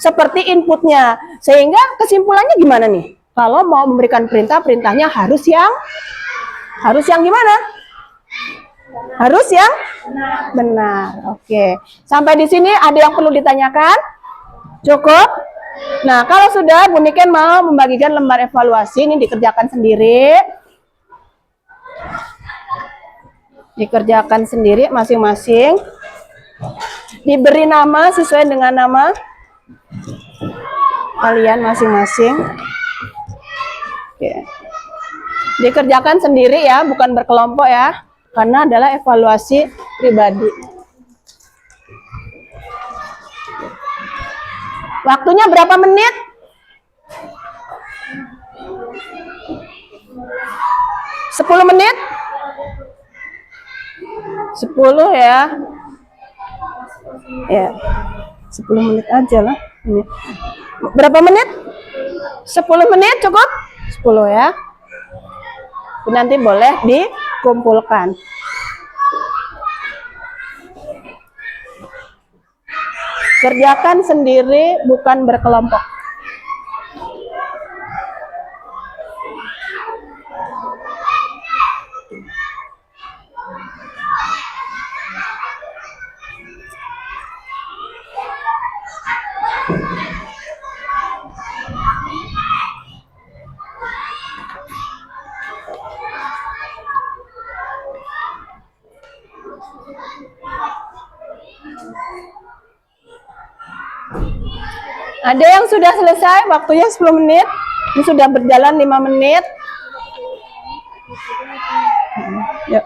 Speaker 1: seperti inputnya. Sehingga kesimpulannya gimana nih? Kalau mau memberikan perintah, perintahnya harus yang gimana? Harus yang benar. Oke. Sampai di sini ada yang perlu ditanyakan? Cukup? Nah, kalau sudah, Bu Niken mau membagikan lembar evaluasi, ini dikerjakan sendiri. Dikerjakan sendiri masing-masing. Diberi nama sesuai dengan nama kalian masing-masing. Oke. Dikerjakan sendiri ya, bukan berkelompok ya, karena adalah evaluasi pribadi. Waktunya berapa menit? 10 menit? 10 ya. Ya. 10 menit aja lah. Berapa menit? 10 menit cukup? 10 ya. Nanti boleh dikumpulkan. Kerjakan sendiri, bukan berkelompok. Ada yang sudah selesai, waktunya 10 menit. Ini sudah berjalan 5 menit. Yuk.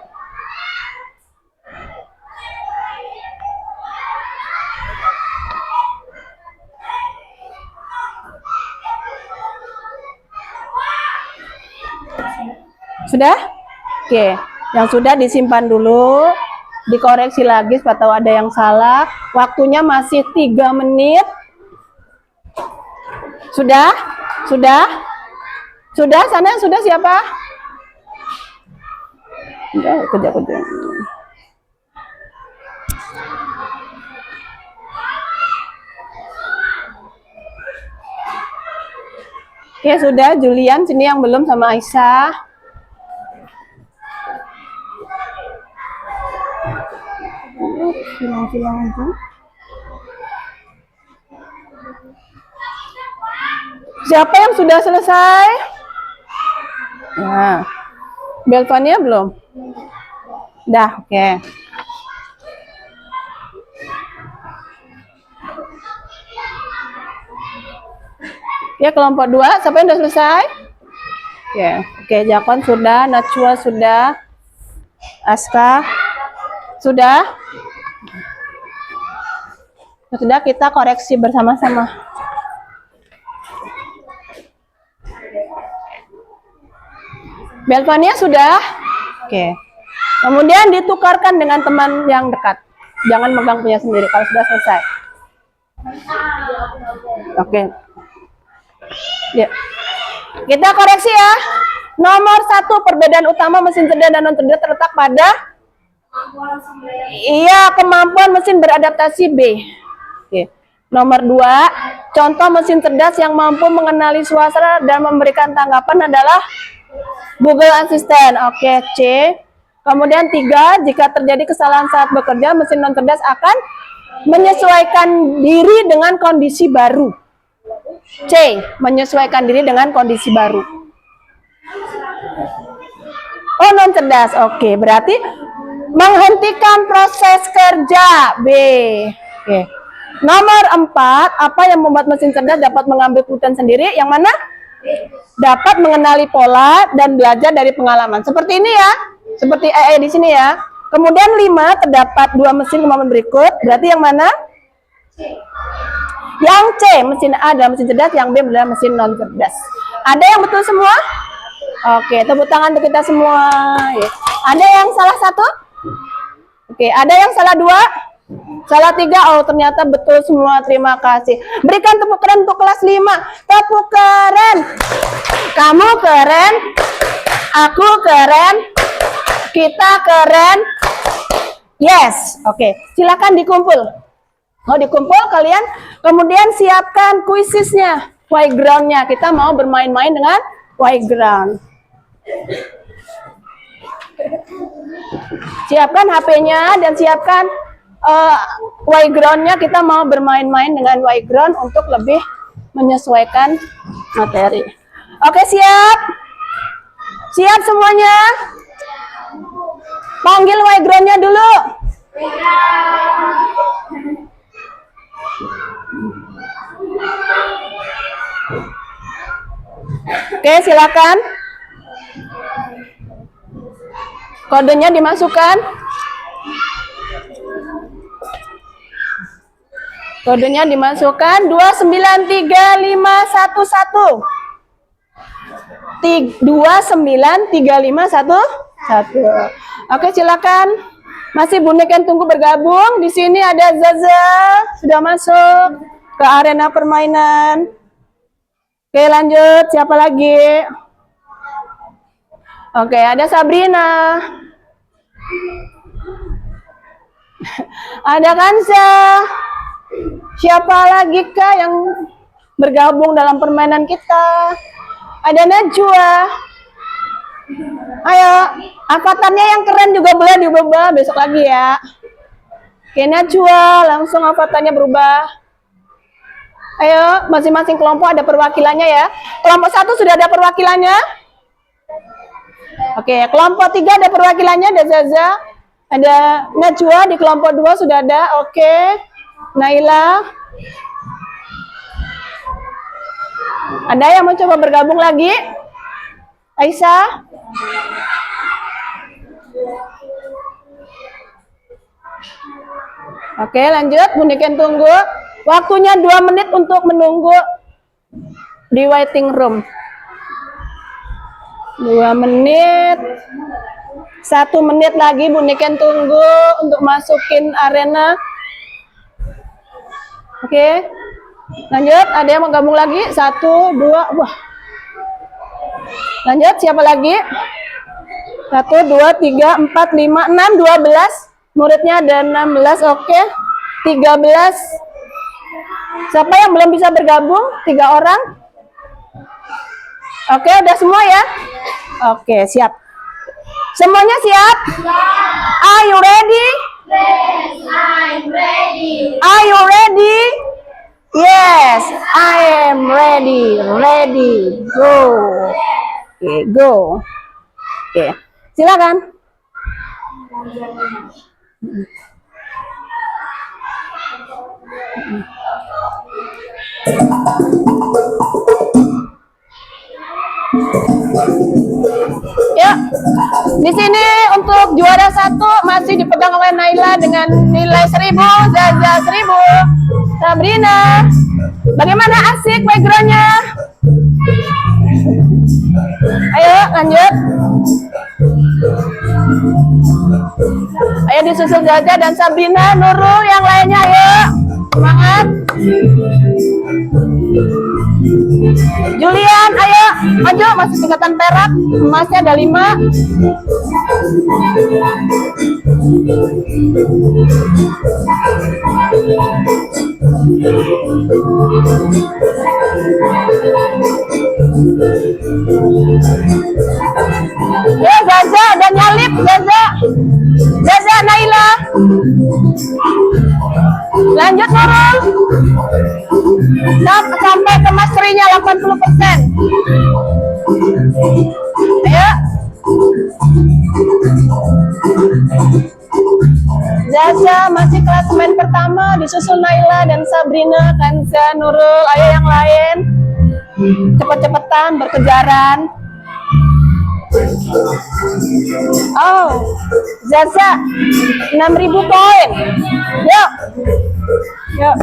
Speaker 1: Sudah? Oke, yang sudah disimpan dulu, dikoreksi lagi supaya tahu ada yang salah. Waktunya masih 3 menit. Sudah? Sudah? Sudah? Sana sudah siapa? Udah, kerja. Oke, sudah. Julian sini yang belum sama Aisyah. Silang-silang aja. Siapa yang sudah selesai? Nah, Belvania belum? Dah, oke. Ya, kelompok 2, siapa yang sudah selesai? Oke, Jakon sudah, Najwa sudah, Aska sudah. Sudah, kita koreksi bersama-sama. Belvania sudah? Oke. Kemudian ditukarkan dengan teman yang dekat. Jangan megang punya sendiri kalau sudah selesai. Oke. Ya. Kita koreksi ya. Nomor 1, perbedaan utama mesin cerdas dan non cerdas terletak pada kemampuan mesin beradaptasi B. Oke. Nomor 2, contoh mesin cerdas yang mampu mengenali suasana dan memberikan tanggapan adalah Google Assistant. Oke, C. Kemudian 3, jika terjadi kesalahan saat bekerja, mesin non cerdas akan menyesuaikan diri dengan kondisi baru. C. Menyesuaikan diri dengan kondisi baru. Oh, non cerdas. Oke, berarti menghentikan proses kerja. B. Oke. Nomor 4, apa yang membuat mesin cerdas dapat mengambil keputusan sendiri? Yang mana? Dapat mengenali pola dan belajar dari pengalaman. Seperti ini ya. Seperti di sini ya. Kemudian 5, terdapat 2 mesin kemampuan berikut. Berarti yang mana? Yang C, mesin A adalah mesin cerdas, yang B adalah mesin non cerdas. Ada yang betul semua? Oke, tepuk tangan untuk kita semua. Ada yang salah 1? Oke, ada yang salah 2? Salah 3? Oh, ternyata betul semua. Terima kasih. Berikan tepuk keren untuk kelas 5. Tepuk keren. Kamu keren. Aku keren. Kita keren. Yes. Oke, silakan dikumpul. Oh, dikumpul kalian. Kemudian siapkan kuisisnya, playgroundnya. Kita mau bermain-main dengan playground. Siapkan HP-nya dan siapkan playground-nya. Kita mau bermain-main dengan playground untuk lebih menyesuaikan materi. Oke, siap? Siap semuanya? Panggil playground-nya dulu. Oke, silakan. Kodenya dimasukkan. Kodenya dimasukkan 293511. 293511. Oke, silakan. Masih bonek yang tunggu bergabung. Di sini ada Zaza sudah masuk ke arena permainan. Oke, lanjut. Siapa lagi? Oke, ada Sabrina. Ada Kansa. Siapa lagi kah yang bergabung dalam permainan kita? Ada Najwa. Ayo, avatarnya yang keren juga boleh diubah besok lagi ya. Oke, Najwa, langsung avatarnya berubah. Ayo, masing-masing kelompok ada perwakilannya ya. Kelompok 1 sudah ada perwakilannya. Oke, kelompok 3 ada perwakilannya, ada Zaza. Ada Najwa, di kelompok 2 sudah ada. Oke, Naila. Ada yang mau coba bergabung lagi? Aisyah? Oke, lanjut. Buniken tunggu. Waktunya 2 menit untuk menunggu di waiting room. 2 menit. 1 menit lagi Buniken tunggu untuk masukin arena. Oke. Lanjut, ada yang mau gabung lagi? 1, 2, wah. Lanjut, siapa lagi? 1, 2, 3, 4, 5, 6, 12. Muridnya ada 16, oke. 13. Siapa yang belum bisa bergabung? 3 orang. Oke, udah semua ya? Oke, siap. Semuanya siap? Are you ready?
Speaker 2: Yes, I'm ready.
Speaker 1: Are you ready? Yes, I am ready. Ready. Go. Oke, go. Oke, silakan. Ya, di sini untuk juara 1 masih dipegang oleh Naila dengan nilai 1000, Zaza 1000, Sabrina. Bagaimana, asik backgroundnya? Ayo lanjut. Ayo disusul Zaza dan Sabrina, Nurul, yang lainnya ayo. Semangat. Julian, ayo maju, masih tingkatan perak, emasnya ada 5. Ya Zaza, ada nyalip Zaza. Zaza, Naila. Lanjut Nurul. Sampai ke masterinya 80%. Ayo. Zaza masih klasemen pertama, disusul Naila dan Sabrina, Kanza, Nurul. Ayo yang lain. Cepet-cepetan, berkejaran. Oh, Zaza 6.000 poin. Yuk. Yuk.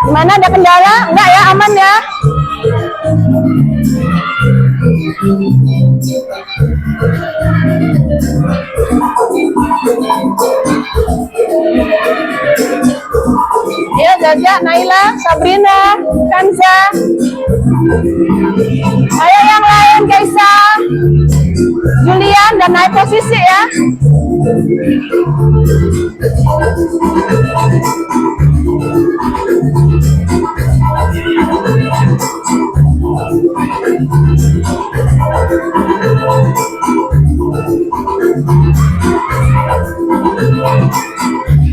Speaker 1: Gimana, ada kendala? Enggak ya, aman ya? Ya Zaza, Naila, Sabrina, Kanza. Ayo yang lain, Kaisa, Julian, dan naik posisi ya.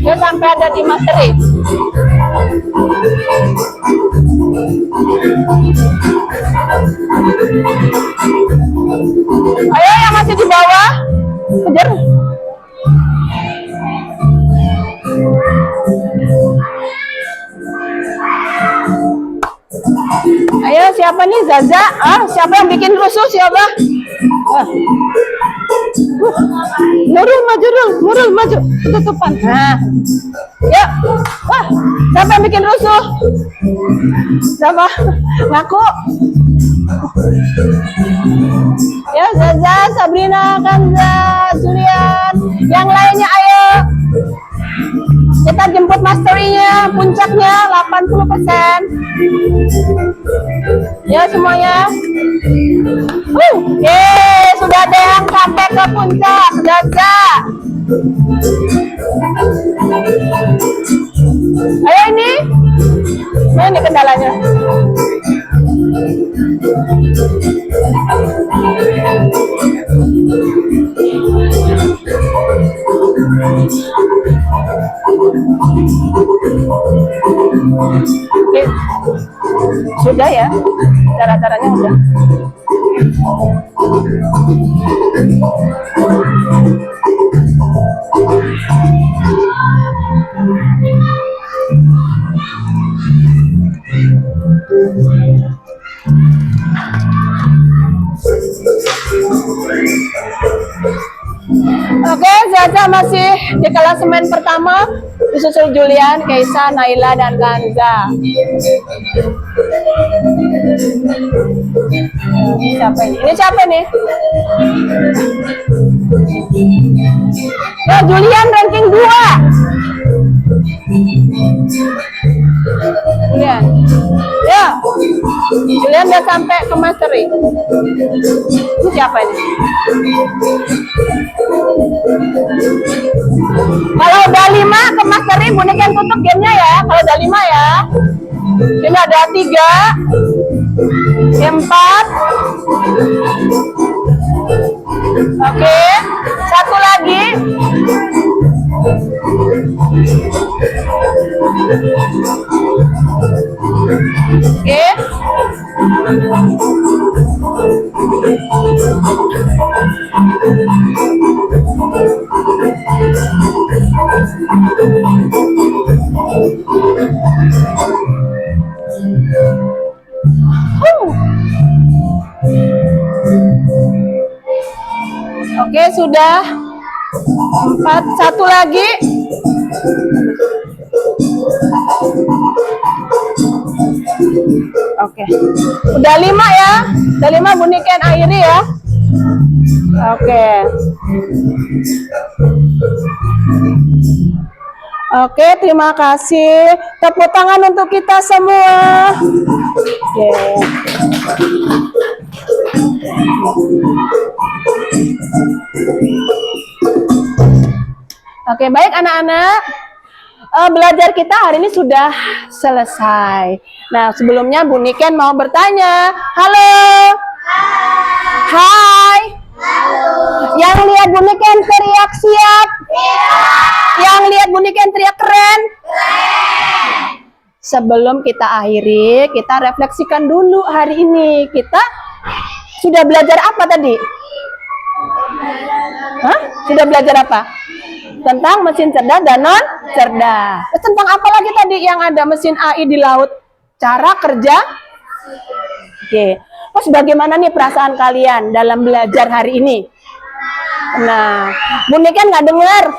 Speaker 1: Dia sampai ada di materi. Ayo yang masih di bawah, kejar. Ayo siapa nih, Zaza? Siapa yang bikin rusuh, siapa? Nurul maju, Nurul maju, tutupan. Nah, ya, wah, siapa yang bikin rusuh? Siapa? Ngaku. Ya, Zaza, Sabrina, Kanza, Julian. Yang lainnya ayo. Kita jemput masterinya, puncaknya 80%. Ya semuanya. Sudah ada yang sampai ke puncak. Zaza. Ayo ini. Nah, ini kendalanya. Oke. Sudah ya, cara-caranya udah. Oke, Zaza masih di klasemen pertama, disusul Julian, Keisa, Naila, dan Kanza. Siapa ini? Ini siapa nih? Ya, Julian ranking 2. Julian. Ya. Julian udah sampai ke mastery. Ini siapa ini? Kalau udah 5 ke mastery, boneka yang tutup gamenya ya. Kalau udah 5 ya. Ini ada 3, 4. Oke, 1 lagi. Oke. Oke, sudah 4, 1 lagi. Oke, udah 5 ya, udah 5 bunikan airi ya. Oke. Oke, terima kasih. Tepuk tangan untuk kita semua. Oke. Oke, baik anak-anak. Belajar kita hari ini sudah selesai. Nah, sebelumnya Bu Niken mau bertanya. Halo. Hai. Halo. Yang lihat Bu Niken teriak siap. Yang lihat Bu Niken teriak keren. Sebelum kita akhiri, kita refleksikan dulu hari ini. Kita sudah belajar apa tadi? Hah? Sudah belajar apa? Tentang mesin cerdas dan non cerdas. Tentang apa lagi tadi yang ada mesin AI di laut? Cara kerja? Oke. Terus bagaimana nih perasaan kalian dalam belajar hari ini? Nah, Bu Niken nggak dengar?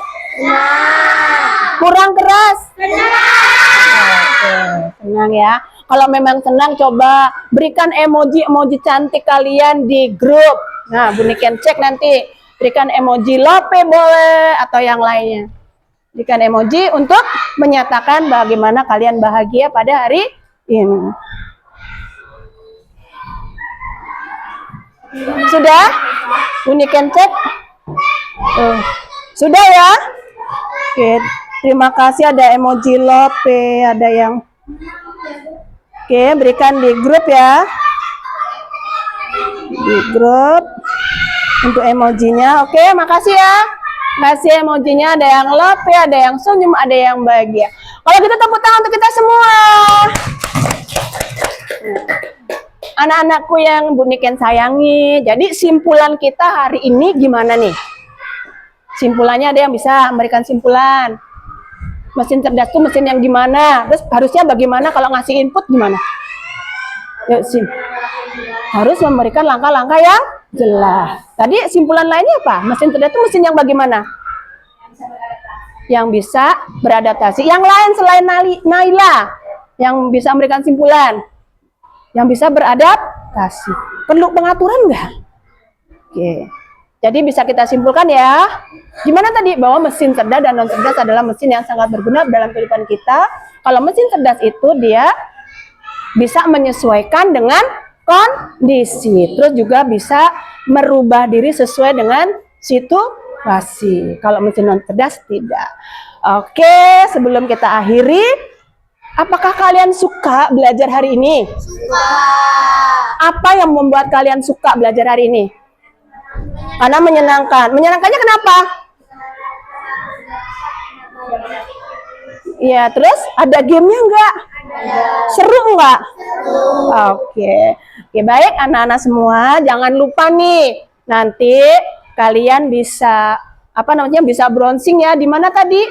Speaker 1: Kurang keras? Oke, senang ya. Kalau memang senang, coba berikan emoji-emoji cantik kalian di grup. Nah, Bu Niken cek nanti. Berikan emoji lope boleh atau yang lainnya. Berikan emoji untuk menyatakan bagaimana kalian bahagia pada hari ini. Sudah? Bu Niken cek? Sudah ya? Oke, terima kasih, ada emoji lope, ada yang... Oke, berikan di grup ya. Di grup. Untuk emojinya, oke, makasih ya. Kasih emojinya, ada yang love ya, ada yang senyum, ada yang bahagia. Kalau gitu tepuk tangan untuk kita semua. Anak-anakku yang Bu Niken sayangi, jadi simpulan kita hari ini gimana nih? Simpulannya ada yang bisa memberikan simpulan. Mesin cerdas itu mesin yang gimana? Terus harusnya bagaimana kalau ngasih input gimana? Yuk, harus memberikan langkah-langkah yang jelas. Tadi simpulan lainnya apa? Mesin cerdas itu mesin yang bagaimana? Yang bisa beradaptasi. Yang lain selain Naila, yang bisa memberikan simpulan, yang bisa beradaptasi. beradaptasi. Perlu pengaturan nggak? Oke. Jadi bisa kita simpulkan ya. Gimana tadi? Bahwa mesin cerdas dan non cerdas adalah mesin yang sangat berguna dalam kehidupan kita. Kalau mesin cerdas itu dia bisa menyesuaikan dengan kondisi. Terus juga bisa merubah diri sesuai dengan situasi. Kalau mesin non cerdas tidak. Oke, sebelum kita akhiri, apakah kalian suka belajar hari ini?
Speaker 2: Suka.
Speaker 1: Apa yang membuat kalian suka belajar hari ini? Karena menyenangkan. Menyenangkannya kenapa? Ya, terus ada gamenya enggak? Seru enggak? Oke. Oke, baik anak-anak semua, jangan lupa nih. Nanti kalian bisa bisa browsing ya. Di mana tadi?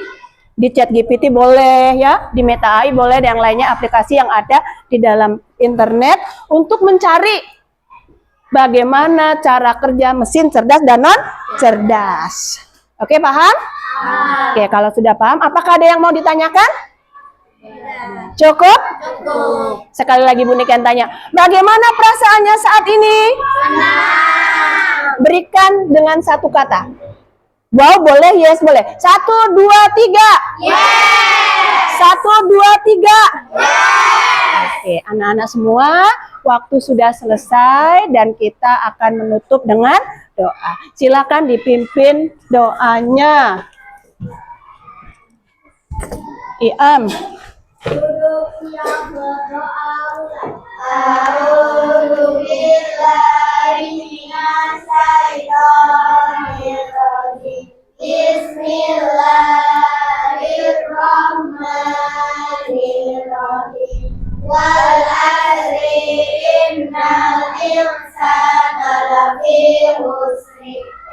Speaker 1: Di ChatGPT boleh ya, di Meta AI boleh, dan yang lainnya aplikasi yang ada di dalam internet untuk mencari bagaimana cara kerja mesin cerdas dan non cerdas. Oke, paham? Oke, kalau sudah paham, apakah ada yang mau ditanyakan? Cukup?
Speaker 2: Cukup.
Speaker 1: Sekali lagi Bu Niken tanya, bagaimana perasaannya saat ini?
Speaker 2: Senang.
Speaker 1: Berikan dengan satu kata. Wow, boleh, yes, boleh. 1, 2, 3.
Speaker 2: Yes.
Speaker 1: 1, 2, 3.
Speaker 2: Yes.
Speaker 1: Oke, anak-anak semua, waktu sudah selesai dan kita akan menutup dengan doa. Silakan dipimpin doanya. Iam.
Speaker 2: Duduk siap berdoa ulang. A'udzu billahi minas syaitonir rajim. Bismillahirrahmanirrahim. Wal 'asri innal insana lafi khusr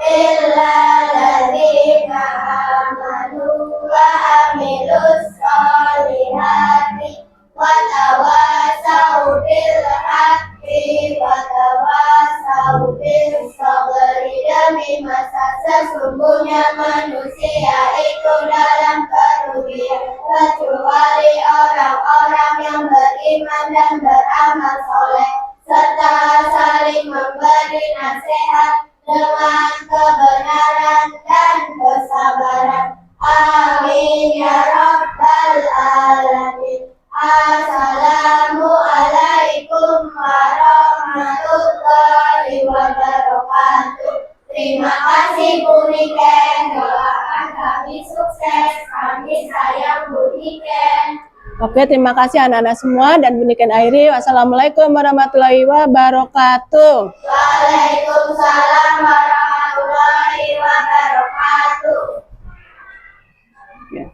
Speaker 2: illa alladziina aamanu wa 'amilus sholihati wa tawassaw bil haqqi wa tawassaw bis sabri. Demi masa sesungguhnya manusia itu dalam kerugian kecuali orang-orang yang beriman dan beramal soleh serta saling memberi nasihat dengan kebenaran dan kesabaran. Amin ya rabbal alamin. Assalamualaikum warahmatullahi wabarakatuh. Terima kasih Bu Niken, doakan kami sukses. Kami sayang Bu Niken.
Speaker 1: Oke, terima kasih anak-anak semua dan Bu Niken akhiri. Wassalamualaikum warahmatullahi wabarakatuh.
Speaker 2: Waalaikumsalam warahmatullahi wabarakatuh.
Speaker 1: Ya.